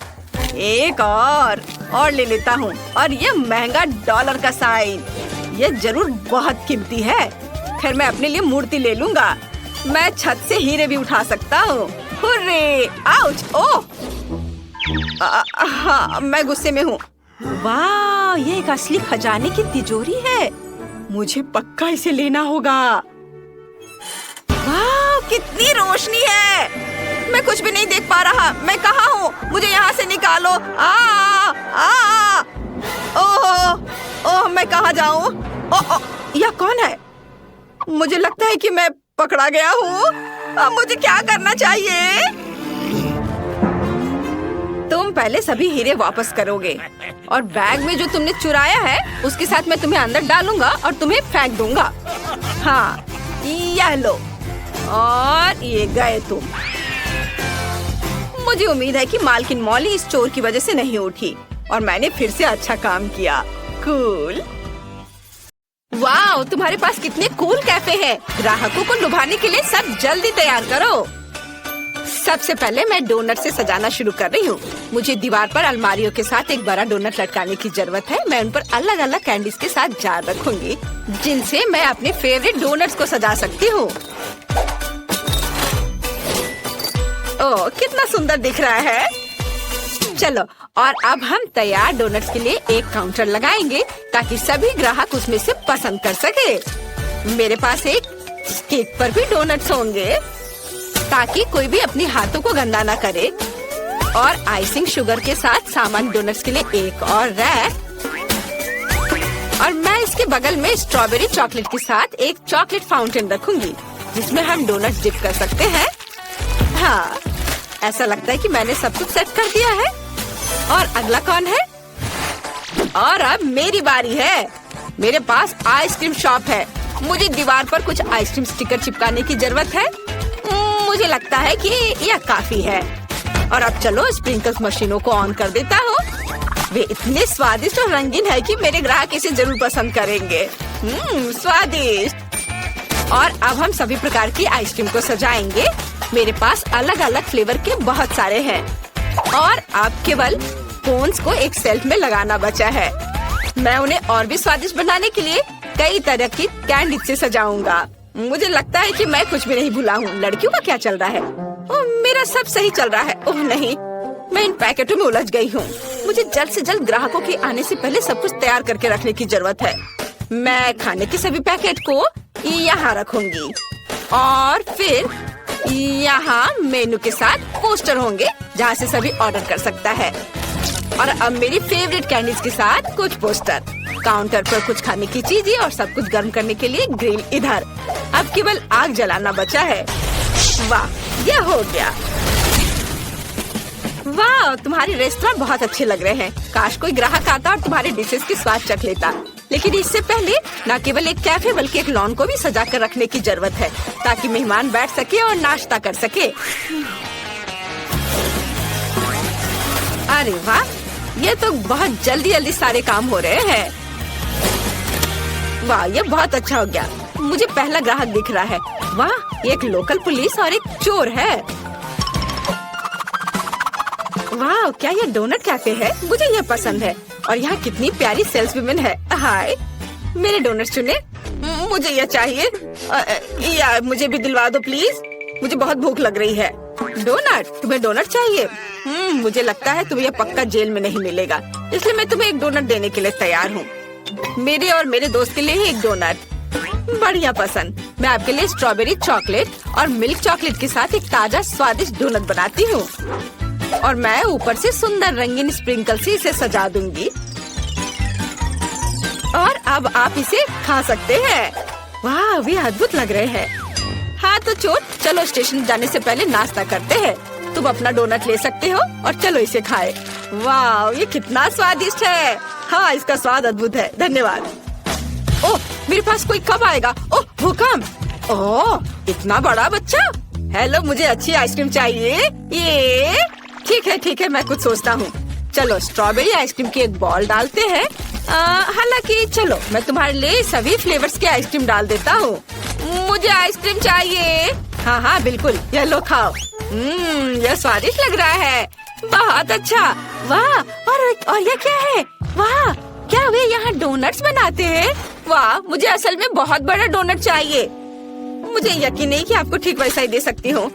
एक और ले लेता हूँ। और ये महंगा डॉलर का साइन, ये जरूर बहुत कीमती है। फिर मैं अपने लिए मूर्ति ले लूंगा। मैं छत से हीरे भी उठा सकता हूँ। हुर्रे! आउच! ओह! हाँ, मैं गुस्से में हूँ। वाह, ये एक असली खजाने की तिजोरी है। मुझे पक्का इसे लेना होगा। वाह, कितनी रोशनी है। मैं कुछ भी नहीं देख पा रहा। मैं कहाँ हूँ? मुझे यहाँ से निकालो। ओह, मैं कहाँ जाऊँ? यह कौन है? मुझे लगता है कि मैं पकड़ा गया हूँ। अब मुझे क्या करना चाहिए? तुम पहले सभी हीरे वापस करोगे और बैग में जो तुमने चुराया है उसके साथ मैं तुम्हें अंदर डालूंगा और तुम्हें फेंक दूंगा। हाँ, यह लो। और ये गए तुम। मुझे उम्मीद है कि मालकिन मॉली इस चोर की वजह से नहीं उठी और मैंने फिर से अच्छा काम किया। कूल। वाह, तुम्हारे पास कितने कूल कैफे हैं। ग्राहकों को लुभाने के लिए सब जल्दी तैयार करो। सबसे पहले मैं डोनट से सजाना शुरू कर रही हूँ। मुझे दीवार पर अलमारियों के साथ एक बड़ा डोनट लटकाने की जरूरत है। मैं उन पर अलग अलग कैंडीज के साथ जार रखूंगी, जिनसे मैं अपने फेवरेट डोनट्स को सजा सकती हूँ। ओह, कितना सुंदर दिख रहा है। चलो, और अब हम तैयार डोनट्स के लिए एक काउंटर लगाएंगे ताकि सभी ग्राहक उसमें से पसंद कर सके। मेरे पास एक केक पर भी डोनट्स होंगे ताकि कोई भी अपने हाथों को गंदा ना करे। और आइसिंग शुगर के साथ सामान्य डोनट्स के लिए एक और रैक। और मैं इसके बगल में स्ट्रॉबेरी चॉकलेट के साथ एक चॉकलेट फाउंटेन रखूंगी, जिसमें हम डोनट्स डिप कर सकते हैं। हाँ, ऐसा लगता है कि मैंने सब कुछ सेट कर दिया है। और अगला कौन है? और अब मेरी बारी है। मेरे पास आइसक्रीम शॉप है। मुझे दीवार पर कुछ आइसक्रीम स्टिकर चिपकाने की जरूरत है। मुझे लगता है कि यह काफी है। और अब चलो स्प्रिंकल्स मशीनों को ऑन कर देता हूँ। वे इतने स्वादिष्ट और रंगीन है कि मेरे ग्राहक इसे जरूर पसंद करेंगे। स्वादिष्ट। और अब हम सभी प्रकार की आइसक्रीम को सजाएंगे। मेरे पास अलग अलग फ्लेवर के बहुत सारे हैं। और अब केवल कोन्स को एक शेल्फ में लगाना बचा है। मैं उन्हें और भी स्वादिष्ट बनाने के लिए कई तरह की कैंडी से सजाऊंगा। मुझे लगता है कि मैं कुछ भी नहीं भूला हूँ। लड़कियों का क्या चल रहा है? ओह, मेरा सब सही चल रहा है। ओह नहीं, मैं इन पैकेटों में उलझ गई हूँ। मुझे जल्द से जल्द ग्राहकों के आने से पहले सब कुछ तैयार करके रखने की जरूरत है। मैं खाने के सभी पैकेट को यहाँ रखूंगी और फिर यहाँ मेनू के साथ पोस्टर होंगे जहाँ से सभी ऑर्डर कर सकता है। और अब मेरी फेवरेट कैंडीज के साथ कुछ पोस्टर। काउंटर पर कुछ खाने की चीजें और सब कुछ गर्म करने के लिए ग्रिल इधर। अब केवल आग जलाना बचा है। वाह, यह हो गया। वाह, तुम्हारे रेस्टोरेंट बहुत अच्छे लग रहे हैं। काश कोई ग्राहक आता और तुम्हारे डिशेस की स्वाद चख लेता। लेकिन इससे पहले न केवल एक कैफे बल्कि एक लॉन को भी सजा कर रखने की जरूरत है ताकि मेहमान बैठ सके और नाश्ता कर सके। अरे वाह, ये तो बहुत जल्दी जल्दी सारे काम हो रहे हैं। वाह, ये बहुत अच्छा हो गया। मुझे पहला ग्राहक दिख रहा है। वाह, एक लोकल पुलिस और एक चोर है। वाह, क्या ये डोनट कैफे है? मुझे ये पसंद है। और यहाँ कितनी प्यारी सेल्स वुमेन है। हाय, मेरे डोनट चुने। मुझे ये चाहिए। या मुझे भी दिलवा दो प्लीज। मुझे बहुत भूख लग रही है। डोनट? तुम्हें डोनट चाहिए? मुझे लगता है तुम्हें यह पक्का जेल में नहीं मिलेगा, इसलिए मैं तुम्हें एक डोनट देने के लिए तैयार हूँ। मेरे और मेरे दोस्त के लिए ही एक डोनट। बढ़िया पसंद। मैं आपके लिए स्ट्रॉबेरी चॉकलेट और मिल्क चॉकलेट के साथ एक ताजा स्वादिष्ट डोनट बनाती हूँ। और मैं ऊपर से सुंदर रंगीन स्प्रिंकल से इसे सजा दूंगी। और अब आप इसे खा सकते हैं। वाह, वे अद्भुत लग रहे हैं। हाँ तो चोर, चलो स्टेशन जाने से पहले नाश्ता करते हैं। तुम अपना डोनट ले सकते हो और चलो इसे खाए। वाह, ये कितना स्वादिष्ट है। हाँ, इसका स्वाद अद्भुत है। धन्यवाद। ओह, मेरे पास कोई कब आएगा? ओह, भूकंप। ओह, इतना बड़ा बच्चा। हेलो, मुझे अच्छी आइसक्रीम चाहिए। ये ठीक है, मैं कुछ सोचता हूँ। चलो स्ट्रॉबेरी आइसक्रीम की एक बॉल डालते हैं। हालांकि चलो मैं तुम्हारे लिए सभी फ्लेवर्स की आइसक्रीम डाल देता हूँ। मुझे आइसक्रीम चाहिए। हाँ, बिल्कुल, ये लो खाओ। यह स्वादिष्ट लग रहा है। बहुत अच्छा। वाह, और ये क्या है? वाह, क्या वे यहाँ डोनट्स बनाते हैं? वाह, मुझे असल में बहुत बड़ा डोनट चाहिए। मुझे यकीन नहीं कि आपको ठीक वैसा ही दे सकती हूँ।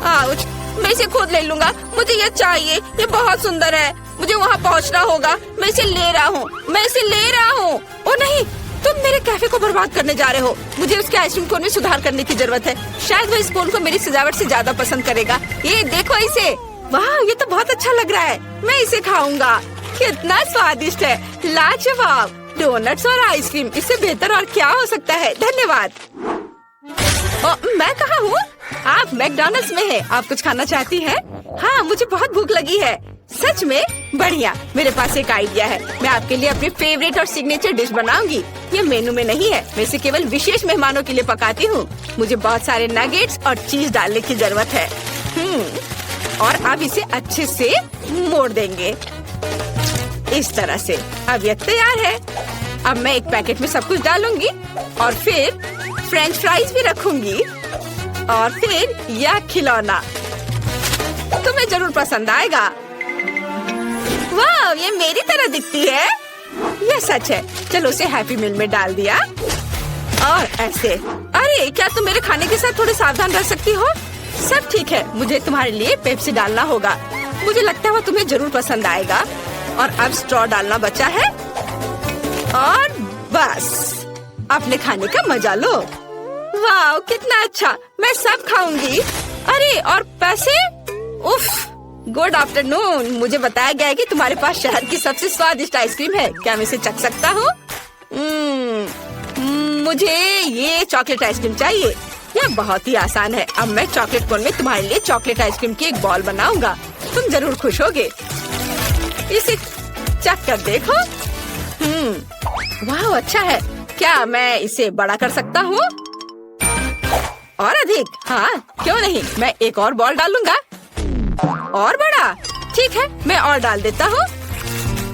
आउच, मैं इसे खुद ले लूंगा। मुझे ये चाहिए। ये बहुत सुंदर है। मुझे वहाँ पहुँचना होगा। मैं इसे ले रहा हूँ। ओ नहीं, तुम मेरे कैफे को बर्बाद करने जा रहे हो। मुझे उसके आइसक्रीम कोन में सुधार करने की जरूरत है। शायद वो इस कोन को मेरी सजावट से ज्यादा पसंद करेगा। ये देखो इसे। वाह, ये तो बहुत अच्छा लग रहा है। मैं इसे खाऊंगा। कितना स्वादिष्ट है। लाजवाब। डोनट्स और आइसक्रीम, इससे बेहतर और क्या हो सकता है। धन्यवाद। मैं कहाँ हूँ? आप मैकडॉनल्ड्स में हैं। आप कुछ खाना चाहती हैं? हाँ, मुझे बहुत भूख लगी है। सच में? बढ़िया। मेरे पास एक आइडिया है। मैं आपके लिए अपनी फेवरेट और सिग्नेचर डिश बनाऊंगी। ये मेनू में नहीं है। मैं इसे केवल विशेष मेहमानों के लिए पकाती हूँ। मुझे बहुत सारे नगेट्स और चीज डालने की जरूरत है। और अब इसे अच्छे से मोड़ देंगे इस तरह से। अब ये तैयार है। अब मैं एक पैकेट में सब कुछ डालूंगी और फिर फ्रेंच फ्राइज भी रखूंगी और फिर यह खिलौना तुम्हें जरूर पसंद आएगा। वाह, ये मेरी तरह दिखती है। यह सच है। चलो उसे हैप्पी मील में डाल दिया और ऐसे। अरे, क्या तुम मेरे खाने के साथ थोड़े सावधान रह सकती हो? सब ठीक है। मुझे तुम्हारे लिए पेप्सी डालना होगा। मुझे लगता है वो तुम्हें जरूर पसंद आएगा। और अब स्ट्रॉ डालना बचा है। और बस, अपने खाने का मजा लो। वाह, कितना अच्छा। मैं सब खाऊंगी। अरे, और पैसे? उफ, गुड आफ्टरनून। मुझे बताया गया है कि तुम्हारे पास शहर की सबसे स्वादिष्ट आइसक्रीम है। क्या मैं इसे चख सकता हूँ? मुझे ये चॉकलेट आइसक्रीम चाहिए। यह बहुत ही आसान है। अब मैं चॉकलेट कोन में तुम्हारे लिए चॉकलेट आइसक्रीम की एक बॉल बनाऊंगा। तुम जरूर खुश होगे। इसे चख कर देखो। वाह, अच्छा है। क्या मैं इसे बड़ा कर सकता हूँ? और अधिक? हाँ, क्यों नहीं। मैं एक और बॉल डालूंगा। और बड़ा? ठीक है, मैं और डाल देता हूँ।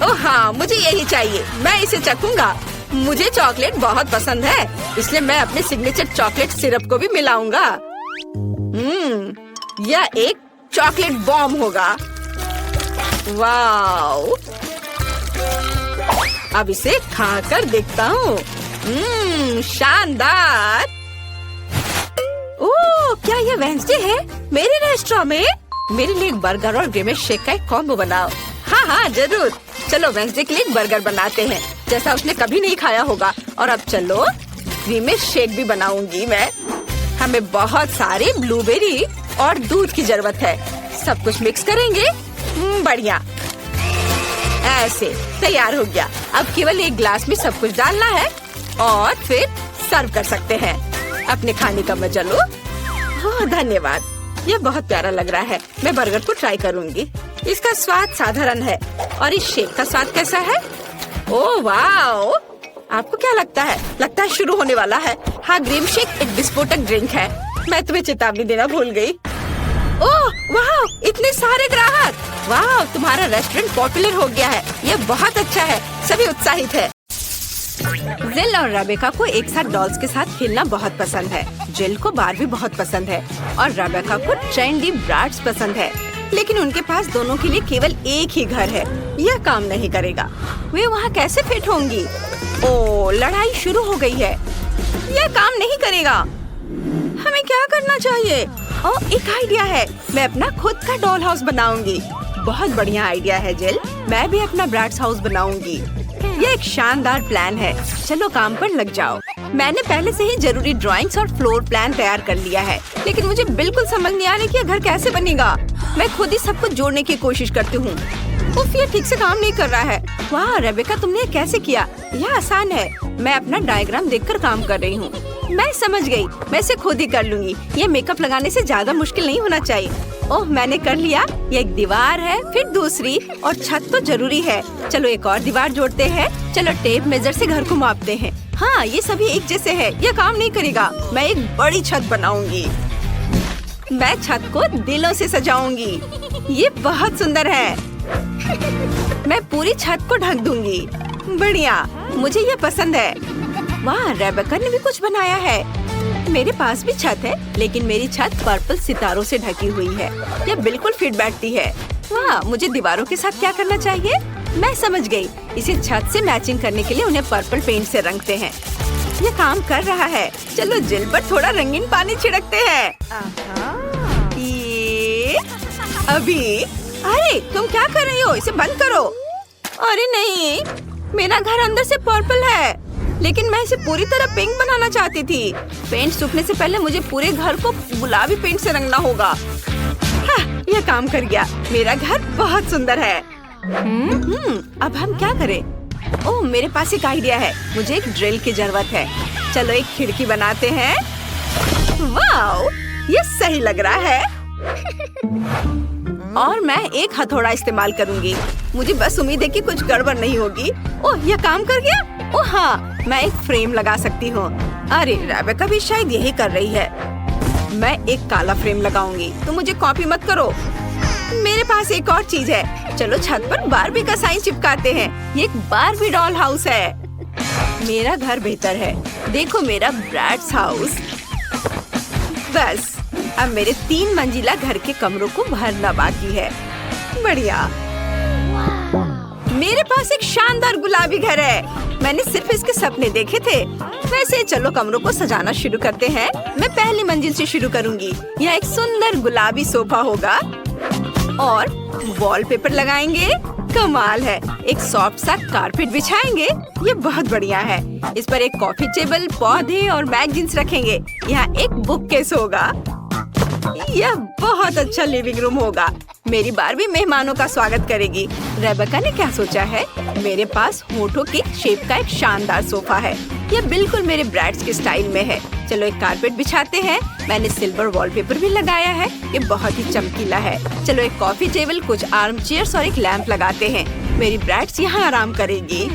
ओह हाँ, मुझे यही चाहिए। मैं इसे चखूंगा। मुझे चॉकलेट बहुत पसंद है, इसलिए मैं अपने सिग्नेचर चॉकलेट सिरप को भी मिलाऊंगा। यह एक चॉकलेट बॉम्ब होगा। वाओ, अब इसे खाकर देखता हूँ। शानदार। ओह, क्या ये वेंसडे है? मेरे रेस्टोरेंट में मेरे लिए एक बर्गर और ग्रेमेश शेक का एक कॉम्बो बनाओ। हाँ, जरूर। चलो वेंसडे के लिए एक बर्गर बनाते हैं, जैसा उसने कभी नहीं खाया होगा। और अब चलो ग्रेमेश शेक भी बनाऊंगी मैं। हमें बहुत सारे ब्लूबेरी और दूध की जरूरत है। सब कुछ मिक्स करेंगे। बढ़िया, ऐसे तैयार हो गया। अब केवल एक ग्लास में सब कुछ डालना है और फिर सर्व कर सकते हैं। अपने खाने का मजा लो। धन्यवाद। यह बहुत प्यारा लग रहा है। मैं बर्गर को ट्राई करूंगी। इसका स्वाद साधारण है। और इस शेक का स्वाद कैसा है? ओह वाओ, आपको क्या लगता है? लगता है शुरू होने वाला है। हाँ, ग्रीम शेक एक विस्फोटक ड्रिंक है। मैं तुम्हें चेतावनी देना भूल गई। ओह वाह, इतने सारे ग्राहक। वाह, तुम्हारा रेस्टोरेंट पॉपुलर हो गया है। यह बहुत अच्छा है। सभी उत्साहित है। जिल और रेबेका को एक साथ डॉल्स के साथ खेलना बहुत पसंद है। जिल को बारबी बहुत पसंद है और रेबेका को ट्रेंडी ब्राट्स पसंद है। लेकिन उनके पास दोनों के लिए केवल एक ही घर है। यह काम नहीं करेगा। वे वहाँ कैसे फिट होंगी? ओ, लड़ाई शुरू हो गई है। यह काम नहीं करेगा। हमें क्या करना चाहिए? ओह, एक आइडिया है। मैं अपना खुद का डॉल हाउस बनाऊंगी। बहुत बढ़िया आइडिया है जिल। मैं भी अपना ब्राट्स हाउस बनाऊंगी। यह एक शानदार प्लान है। चलो काम पर लग जाओ। मैंने पहले से ही जरूरी ड्राइंग्स और फ्लोर प्लान तैयार कर लिया है, लेकिन मुझे बिल्कुल समझ नहीं आ रही कि यह घर कैसे बनेगा। मैं खुद ही सब कुछ जोड़ने की कोशिश करती हूँ। उफ, ये ठीक से काम नहीं कर रहा है। वाह रेबेका, तुमने ये कैसे किया? यह आसान है। मैं अपना डायग्राम देखकर काम कर रही हूँ। मैं समझ गई। मैं इसे खुद ही कर लूंगी। ये मेकअप लगाने से ज्यादा मुश्किल नहीं होना चाहिए। ओह, मैंने कर लिया। ये एक दीवार है, फिर दूसरी और छत तो जरूरी है। चलो एक और दीवार जोड़ते हैं। चलो टेप मेजर से घर को मापते हैं। हाँ, ये सभी एक जैसे है। यह काम नहीं करेगा। मैं एक बड़ी छत बनाऊंगी। मैं छत को दिलों से सजाऊंगी। ये बहुत सुंदर है। मैं पूरी छत को ढक दूंगी। बढ़िया, मुझे ये पसंद है। वाह, रेबेका ने भी कुछ बनाया है। मेरे पास भी छत है, लेकिन मेरी छत पर्पल सितारों से ढकी हुई है। यह बिल्कुल फिट बैठती है। वाह, मुझे दीवारों के साथ क्या करना चाहिए? मैं समझ गई। इसे छत से मैचिंग करने के लिए उन्हें पर्पल पेंट से रंगते हैं। ये काम कर रहा है। चलो जिल पर थोड़ा रंगीन पानी छिड़कते हैं। ये अभी। अरे तुम क्या कर रही हो? इसे बंद करो। अरे नहीं, मेरा घर अंदर से पर्पल है, लेकिन मैं इसे पूरी तरह पिंक बनाना चाहती थी। पेंट सूखने से पहले मुझे पूरे घर को गुलाबी पेंट से रंगना होगा। हाँ, यह काम कर गया। मेरा घर बहुत सुंदर है। अब हम क्या करें? ओह, मेरे पास एक आइडिया है। मुझे एक ड्रिल की जरूरत है। चलो एक खिड़की बनाते हैं। वाह, ये सही लग रहा है। और मैं एक हथौड़ा इस्तेमाल करूंगी। मुझे बस उम्मीद है कि कुछ गड़बड़ नहीं होगी। ओह, यह काम कर गया। ओह हाँ, मैं एक फ्रेम लगा सकती हूँ। अरे रेबेका भी शायद यही कर रही है। मैं एक काला फ्रेम लगाऊंगी। तो मुझे कॉपी मत करो। मेरे पास एक और चीज है। चलो छत पर बारबी का साइन चिपकाते हैं। ये एक बारबी डॉल हाउस है। मेरा घर बेहतर है। देखो मेरा ब्रैट्स हाउस। बस अब मेरे 3 मंजिला घर के कमरों को भरना बाकी है। बढ़िया। मेरे पास एक शानदार गुलाबी घर है। मैंने सिर्फ इसके सपने देखे थे। वैसे चलो कमरों को सजाना शुरू करते हैं। मैं पहली मंजिल से शुरू करूंगी। यहाँ एक सुंदर गुलाबी सोफा होगा और वॉलपेपर लगाएंगे। कमाल है। एक सॉफ्ट सा कारपेट बिछाएंगे। ये बहुत बढ़िया है। इस पर एक कॉफी टेबल, पौधे और मैगजीन्स रखेंगे। यहाँ एक बुक केस होगा। यह बहुत अच्छा लिविंग रूम होगा। मेरी बारबी मेहमानों का स्वागत करेगी। रेबेका ने क्या सोचा है? मेरे पास होठों की शेप का एक शानदार सोफा है। यह बिल्कुल मेरे ब्रैट्स के स्टाइल में है। चलो एक कारपेट बिछाते हैं। मैंने सिल्वर वॉलपेपर भी लगाया है। ये बहुत ही चमकीला है। चलो एक कॉफी टेबल, कुछ आर्म चेयर्स और एक लैंप लगाते हैं। मेरी ब्रैट्स यहाँ आराम करेगी।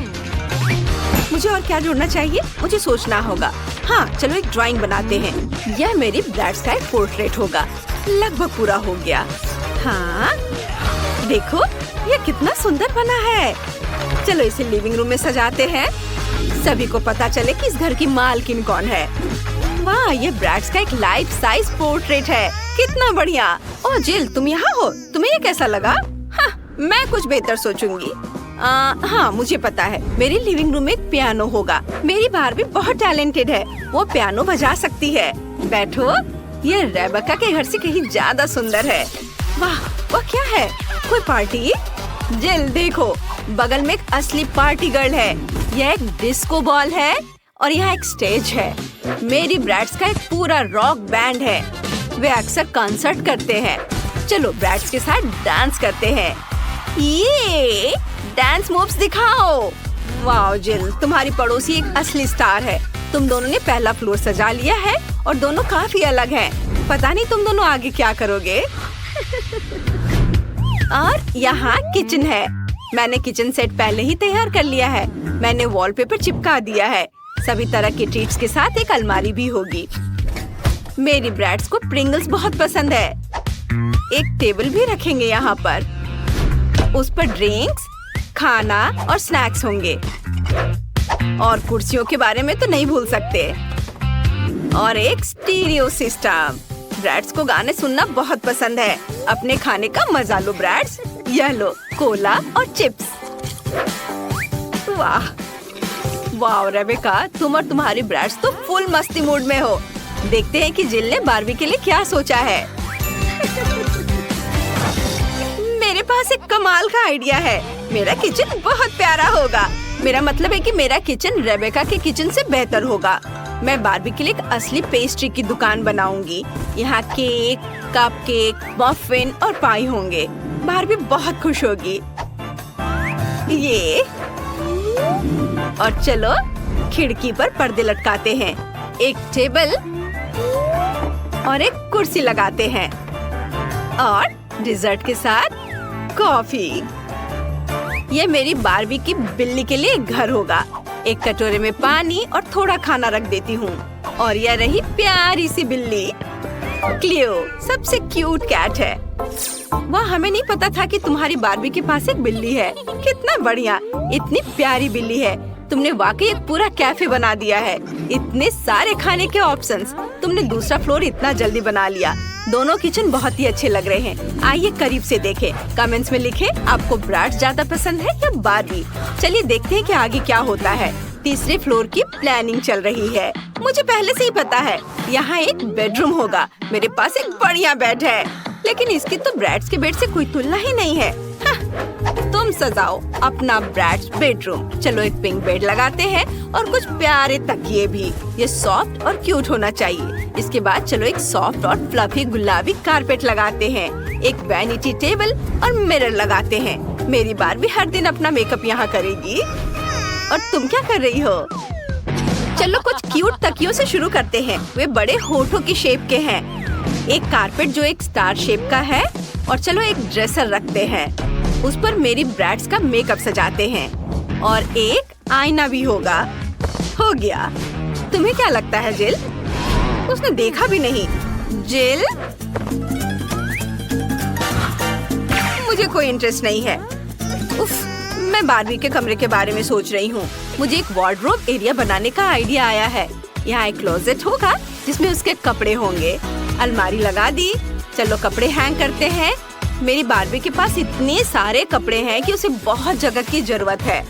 मुझे और क्या जोड़ना चाहिए? मुझे सोचना होगा। हाँ, चलो एक ड्राइंग बनाते हैं। यह मेरी ब्रैट्स का एक पोर्ट्रेट होगा। लगभग पूरा हो गया। हाँ, देखो यह कितना सुंदर बना है। चलो इसे लिविंग रूम में सजाते हैं। सभी को पता चले कि इस घर की मालकिन कौन है। वाह, ये ब्रैट्स का एक लाइफ साइज पोर्ट्रेट है। कितना बढ़िया। ओह जिल, तुम यहाँ हो? तुम्हें ये कैसा लगा? हाँ, मैं कुछ बेहतर सोचूंगी। हाँ, मुझे पता है। मेरी लिविंग रूम में एक पियानो होगा। मेरी बारबी बहुत टैलेंटेड है। वो पियानो बजा सकती है। बैठो। ये रेबेका के घर से कहीं ज्यादा सुंदर है। वाह, वो क्या है? कोई पार्टी? जिल देखो, बगल में एक असली पार्टी गर्ल है। यह एक डिस्को बॉल है और यहाँ एक स्टेज है। मेरी ब्रैट्स का एक पूरा रॉक बैंड है। वे अक्सर कॉन्सर्ट करते हैं। चलो ब्रैट्स के साथ डांस करते हैं। ये डांस मूव्स दिखाओ। वाह जिल, तुम्हारी पड़ोसी एक असली स्टार है। तुम दोनों ने पहला फ्लोर सजा लिया है और दोनों काफी अलग हैं। पता नहीं तुम दोनों आगे क्या करोगे। और यहाँ किचन है। मैंने किचन सेट पहले ही तैयार कर लिया है। मैंने वॉलपेपर चिपका दिया है। सभी तरह के ट्रीट्स के साथ एक अलमारी भी होगी। मेरी ब्रैट्स को प्रिंगल्स बहुत पसंद है। एक टेबल भी रखेंगे यहाँ पर। उस पर ड्रिंक्स, खाना और स्नैक्स होंगे। और कुर्सियों के बारे में तो नहीं भूल सकते। और एक स्टीरियो सिस्टम। ब्रैड्स को गाने सुनना बहुत पसंद है। अपने खाने का मजा लो ब्रैड्स। यह लो कोला और चिप्स। वाह वाह रेबेका, तुम और तुम्हारी ब्रैड्स तो फुल मस्ती मूड में हो। देखते हैं कि जिल ने बारबी के लिए क्या सोचा है। मेरे पास एक कमाल का आइडिया है। मेरा किचन बहुत प्यारा होगा। मेरा मतलब है कि मेरा किचन रेबेका के किचन से बेहतर होगा। मैं बारबी के लिए एक असली पेस्ट्री की दुकान बनाऊंगी। यहाँ केक, कपकेक, मफिन और पाई होंगे। बारबी बहुत खुश होगी। ये और चलो खिड़की पर पर्दे लटकाते हैं। एक टेबल और एक कुर्सी लगाते हैं और डिजर्ट के साथ कॉफी। ये मेरी बारबी की बिल्ली के लिए घर होगा। एक कटोरे में पानी और थोड़ा खाना रख देती हूँ। और यह रही प्यारी सी बिल्ली क्लियो, सबसे क्यूट कैट है। वाह, हमें नहीं पता था कि तुम्हारी बारबी के पास एक बिल्ली है। कितना बढ़िया, इतनी प्यारी बिल्ली है। तुमने वाकई एक पूरा कैफे बना दिया है। इतने सारे खाने के ऑप्शंस। तुमने दूसरा फ्लोर इतना जल्दी बना लिया। दोनों किचन बहुत ही अच्छे लग रहे हैं। आइए करीब से देखें। कमेंट्स में लिखें आपको ब्रैड्स ज्यादा पसंद है या बारबी। चलिए देखते हैं कि आगे क्या होता है। तीसरे फ्लोर की प्लानिंग चल रही है। मुझे पहले से ही पता है यहाँ एक बेडरूम होगा। मेरे पास एक बढ़िया बेड है, लेकिन इसकी तो ब्रैड्स के बेड से कोई तुलना ही नहीं है। तुम सजाओ अपना ब्रैड्स बेडरूम। चलो एक पिंक बेड लगाते हैं और कुछ प्यारे तकिए भी। ये सॉफ्ट और क्यूट होना चाहिए। इसके बाद चलो एक सॉफ्ट और फ्लफी गुलाबी कारपेट लगाते हैं। एक वैनिटी टेबल और मिरर लगाते हैं। मेरी बारबी हर दिन अपना मेकअप यहाँ करेगी। और तुम क्या कर रही हो? चलो कुछ क्यूट तकियों से शुरू करते हैं। वे बड़े होठों की शेप के हैं। एक कारपेट जो एक स्टार शेप का है। और चलो एक ड्रेसर रखते हैं। उस पर मेरी ब्रैड्स का मेकअप सजाते हैं। और एक आईना भी होगा। हो गया। तुम्हें क्या लगता है जिल? उसने देखा भी नहीं। जिल, मुझे कोई इंटरेस्ट नहीं है। उफ, मैं बारबी के कमरे के बारे में सोच रही हूँ। मुझे एक वार्डरोब एरिया बनाने का आइडिया आया है। यहाँ एक क्लोजेट होगा जिसमें उसके कपड़े होंगे। अलमारी लगा दी। चलो कपड़े हैंग करते हैं। मेरी बारबी के पास इतने सारे कपड़े हैं कि उसे बहुत जगह की जरूरत है।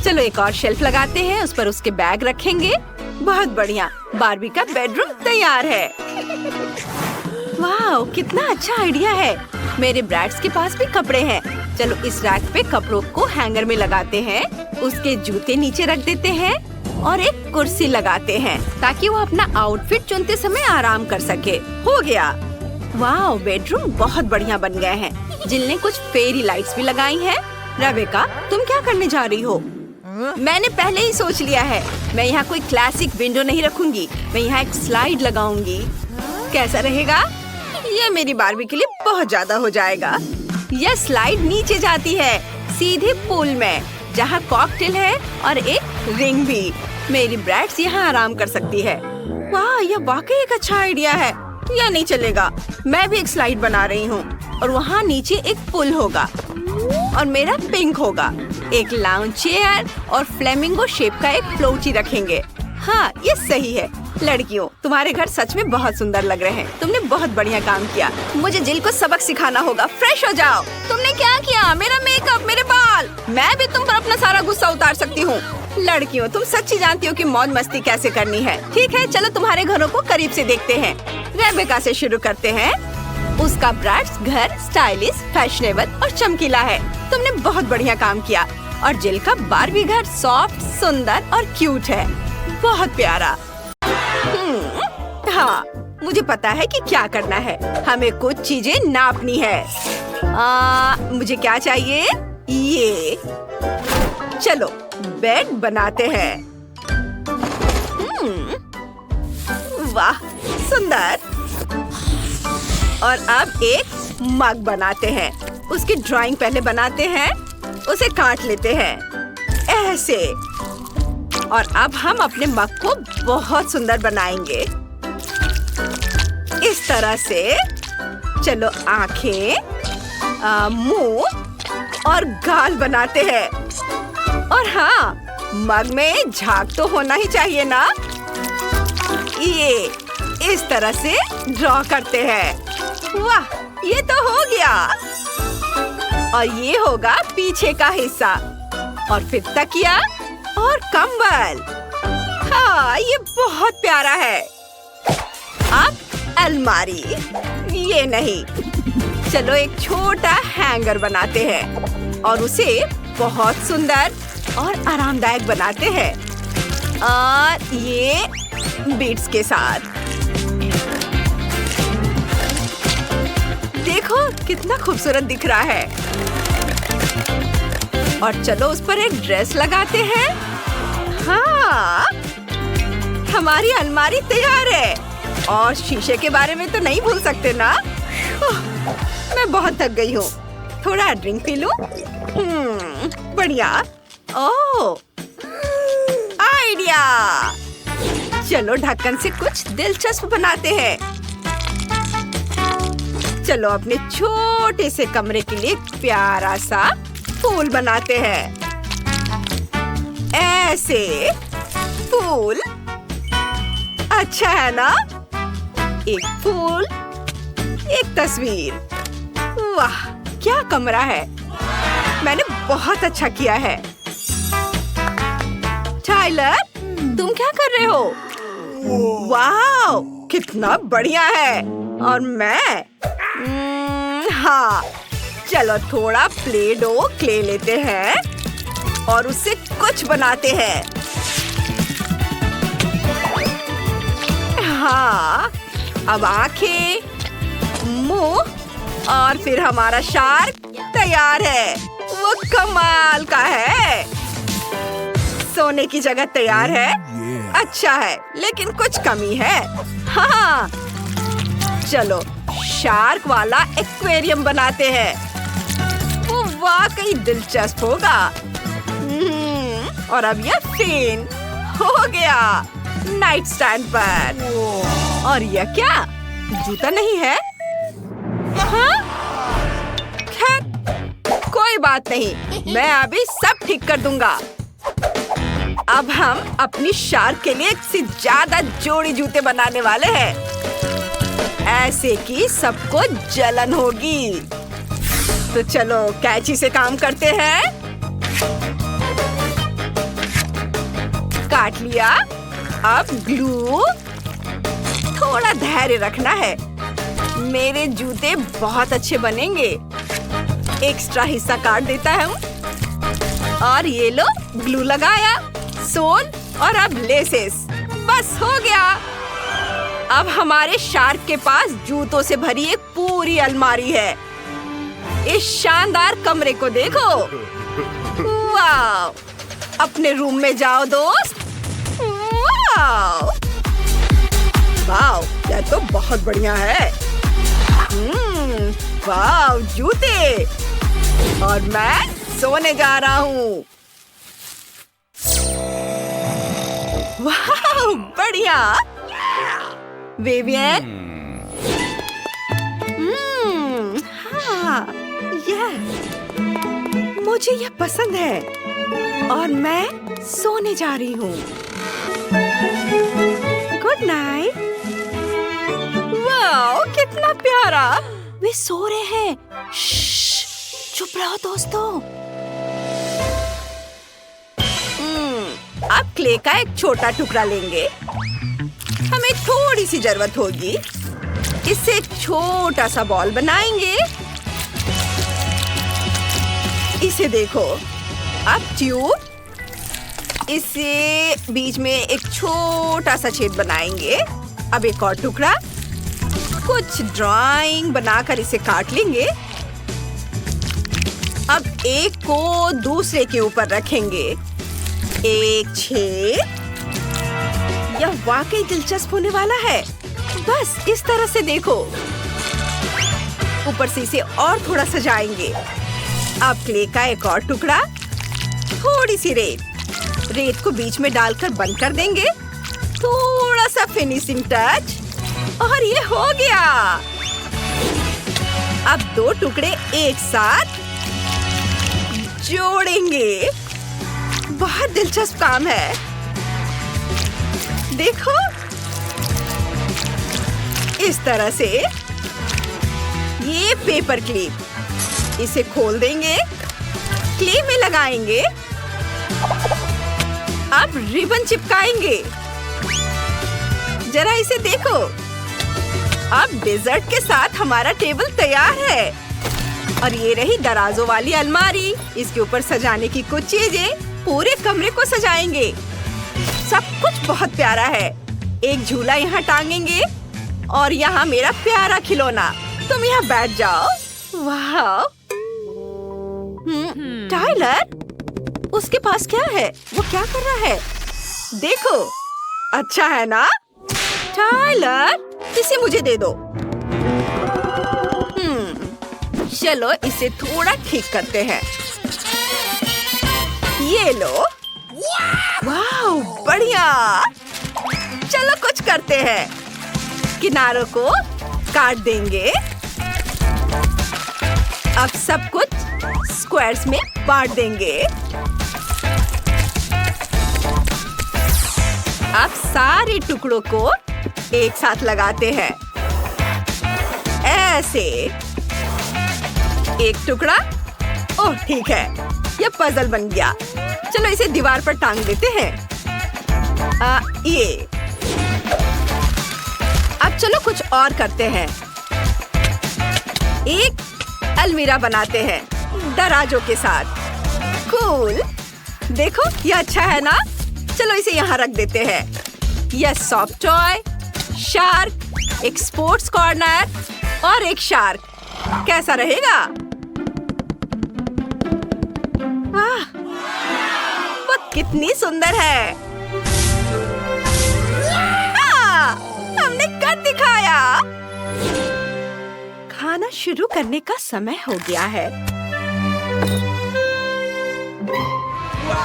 चलो एक और शेल्फ लगाते हैं। उस पर उसके बैग रखेंगे। बहुत बढ़िया, बारबी का बेडरूम तैयार है। वाह, कितना अच्छा आइडिया है। मेरे ब्रैड्स के पास भी कपड़े हैं। चलो इस रैक पे कपड़ों को हैंगर में लगाते हैं। उसके जूते नीचे रख देते हैं और एक कुर्सी लगाते हैं ताकि वो अपना आउटफिट चुनते समय आराम कर सके। हो गया। वाह, बेडरूम बहुत बढ़िया बन गए हैं। जिल ने कुछ फेरी लाइट्स भी लगाई हैं। रेबेका, तुम क्या करने जा रही हो? मैंने पहले ही सोच लिया है। मैं यहाँ कोई क्लासिक विंडो नहीं रखूंगी। मैं यहाँ एक स्लाइड लगाऊंगी। कैसा रहेगा? ये मेरी बारबी के लिए बहुत ज्यादा हो जाएगा। यह स्लाइड नीचे जाती है सीधे पूल में, जहाँ कॉकटेल है और एक रिंग भी। मेरी ब्रैड्स यहाँ आराम कर सकती है। वाह, यह वाकई एक अच्छा आइडिया है। यह नहीं चलेगा। मैं भी एक स्लाइड बना रही हूँ और वहाँ नीचे एक पुल होगा और मेरा पिंक होगा। एक लाउंज चेयर और फ्लेमिंगो शेप का एक फ्लोटी रखेंगे। हाँ, ये सही है। लड़कियों, तुम्हारे घर सच में बहुत सुंदर लग रहे हैं। तुमने बहुत बढ़िया काम किया। मुझे जिल को सबक सिखाना होगा। फ्रेश हो जाओ। तुमने क्या किया? मेरा मेकअप, मेरे बाल। मैं भी तुम पर अपना सारा गुस्सा उतार सकती हूँ। लड़कियों, तुम सच्ची जानती हो कि मौज मस्ती कैसे करनी है। ठीक है, चलो तुम्हारे घरों को करीब से देखते हैं। रेबेका से शुरू करते हैं। उसका ब्रैड्स घर स्टाइलिश, फैशनेबल और चमकीला है। तुमने बहुत बढ़िया काम किया। और जिल का बारबी घर सॉफ्ट, सुंदर और क्यूट है। बहुत प्यारा। हाँ, मुझे पता है कि क्या करना है। हमें कुछ चीजें नापनी है। मुझे क्या चाहिए? ये। चलो बेड बनाते हैं। वाह, सुंदर। और अब एक मग बनाते हैं। उसकी ड्राइंग पहले बनाते हैं। उसे काट लेते हैं ऐसे। और अब हम अपने मग को बहुत सुंदर बनाएंगे इस तरह से। चलो आंखें, मुंह और गाल बनाते हैं। और हाँ, मग में झाग तो होना ही चाहिए ना। ये इस तरह से ड्रॉ करते हैं। वाह, ये तो हो gया। और ये होगा पीछे का हिस्सा और फिर तकिया और कंबल। हाँ, ये बहुत प्यारा है। अब अलमारी, ये नहीं। चलो एक छोटा हैंगर बनाते हैं और उसे बहुत सुंदर और आरामदायक बनाते हैं। और ये बीट्स के साथ। देखो कितना खूबसूरत दिख रहा है। और चलो उस पर एक ड्रेस लगाते हैं। हाँ, हमारी अलमारी तैयार है। और शीशे के बारे में तो नहीं भूल सकते ना। मैं बहुत थक गई हूँ, थोड़ा ड्रिंक पी लूं। बढ़िया। ओह, आइडिया। चलो ढक्कन से कुछ दिलचस्प बनाते हैं। चलो अपने छोटे से कमरे के लिए प्यारा सा फूल बनाते हैं। ऐसे फूल अच्छा है ना? एक फूल, एक तस्वीर। वाह, क्या कमरा है। मैंने बहुत अच्छा किया है। टाइलर, तुम क्या कर रहे हो? वाह, कितना बढ़िया है। और मैं हाँ, चलो थोड़ा प्ले डो क्ले लेते हैं और उससे कुछ बनाते हैं। हाँ, अब आंखें, मुंह और फिर हमारा शार्क तैयार है। वो कमाल का है। सोने की जगह तैयार है। अच्छा है, लेकिन कुछ कमी है। हाँ, चलो शार्क वाला एक्वेरियम बनाते हैं। वो वाकई दिलचस्प होगा। और अब यह फैन हो गया नाइट स्टैंड पर। और यह क्या, जूता नहीं है? हाँ? खैर, कोई बात नहीं, मैं अभी सब ठीक कर दूंगा। अब हम अपनी शार्क के लिए एक से ज्यादा जोड़ी जूते बनाने वाले हैं, ऐसे कि सबको जलन होगी। तो चलो कैंची से काम करते हैं। काट लिया। अब ग्लू। थोड़ा धैर्य रखना है। मेरे जूते बहुत अच्छे बनेंगे। एक्स्ट्रा हिस्सा काट देता हूँ। और ये लो, ग्लू लगाया, सोल और अब लेसेस। बस हो गया। अब हमारे शार्क के पास जूतों से भरी एक पूरी अलमारी है। इस शानदार कमरे को देखो। वाह! अपने रूम में जाओ दोस्त। वाह! वाह! यह तो बहुत बढ़िया है। वाह! जूते। और मैं सोने जा रहा हूँ। वाह! बढ़िया। विवियन। हाँ, मुझे यह पसंद है। और मैं सोने जा रही हूँ। Good night. वाह, कितना प्यारा। वे सो रहे हैं। चुप रहो दोस्तों। अब क्ले का एक छोटा टुकड़ा लेंगे। हमें थोड़ी सी जरूरत होगी। इससे एक छोटा सा बॉल बनाएंगे। इसे देखो। अब ट्यूब। इसे बीच में एक छोटा सा छेद बनाएंगे। अब एक और टुकड़ा। कुछ ड्राइंग बनाकर इसे काट लेंगे। अब एक को दूसरे के ऊपर रखेंगे। एक छेद। यह वाकई दिलचस्प होने वाला है। बस इस तरह से देखो। ऊपर से इसे और थोड़ा सजाएंगे। अब क्ले का एक और टुकड़ा। थोड़ी सी रेत। रेत को बीच में डालकर बंद कर देंगे। थोड़ा सा फिनिशिंग टच। और ये हो गया। अब दो टुकड़े एक साथ जोड़ेंगे। बहुत दिलचस्प काम है। देखो, इस तरह से ये पेपर क्लिप, इसे खोल देंगे, क्लिप में लगाएंगे, अब रिबन चिपकाएंगे। जरा इसे देखो, अब डेजर्ट के साथ हमारा टेबल तैयार है। और ये रही दराजों वाली अलमारी, इसके ऊपर सजाने की कुछ चीजें पूरे कमरे को सजाएंगे। सब कुछ बहुत प्यारा है। एक झूला यहाँ टांगेंगे और यहाँ मेरा प्यारा खिलौना। तुम यहाँ बैठ जाओ। वाह! टाइलर, उसके पास क्या है? वो क्या कर रहा है? देखो, अच्छा है ना? टाइलर, इसे मुझे दे दो। चलो इसे थोड़ा ठीक करते हैं। ये लो। वाह, बढ़िया। चलो कुछ करते हैं। किनारों को काट देंगे। अब सब कुछ स्क्वायर्स में बांट देंगे। अब सारे टुकड़ों को एक साथ लगाते हैं। ऐसे एक टुकड़ा। ओह, ठीक है, ये पजल बन गया। चलो इसे दीवार पर टांग देते हैं। ये। अब चलो कुछ और करते हैं। एक अलमीरा बनाते हैं दराजों के साथ। कूल। देखो, ये अच्छा है ना? चलो इसे यहाँ रख देते हैं। यह सॉफ्ट टॉय, शार्क, एक स्पोर्ट्स कॉर्नर और एक शार्क। कैसा रहेगा? वाह, वो कितनी सुंदर है। हमने कर दिखाया। खाना शुरू करने का समय हो गया है।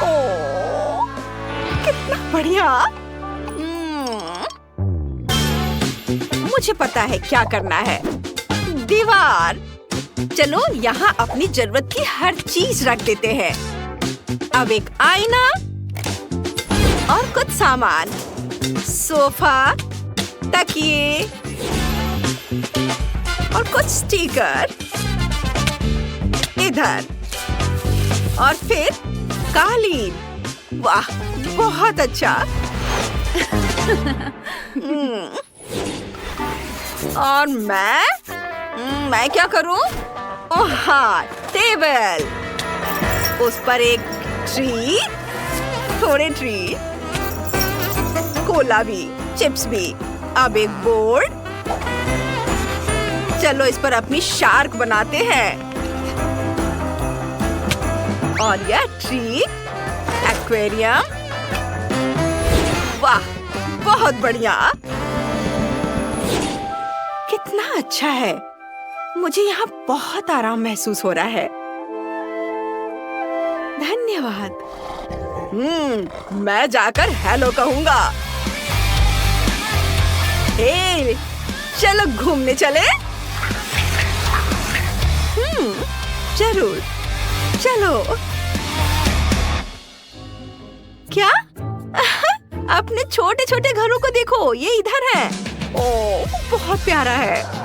ओह, कितना बढ़िया। मुझे पता है क्या करना है। दीवार। चलो यहाँ अपनी जरूरत की हर चीज रख देते हैं। अब एक आईना और कुछ सामान, सोफा, तकिए और कुछ स्टिकर इधर, और फिर कालीन। वाह, बहुत अच्छा। और मैं क्या करूं? ओह हाँ, टेबल। उस पर एक ट्री, थोड़े ट्री, कोला भी, चिप्स भी। अब एक बोर्ड। चलो इस पर अपनी शार्क बनाते हैं। और यह ट्री, एक्वेरियम। वाह, बहुत बढ़िया। कितना अच्छा है। मुझे यहाँ बहुत आराम महसूस हो रहा है। धन्यवाद। मैं जाकर हेलो कहूँगा। हे, चलो घूमने चले। जरूर, चलो। क्या? अपने छोटे छोटे घरों को देखो, ये इधर है। ओह, बहुत प्यारा है।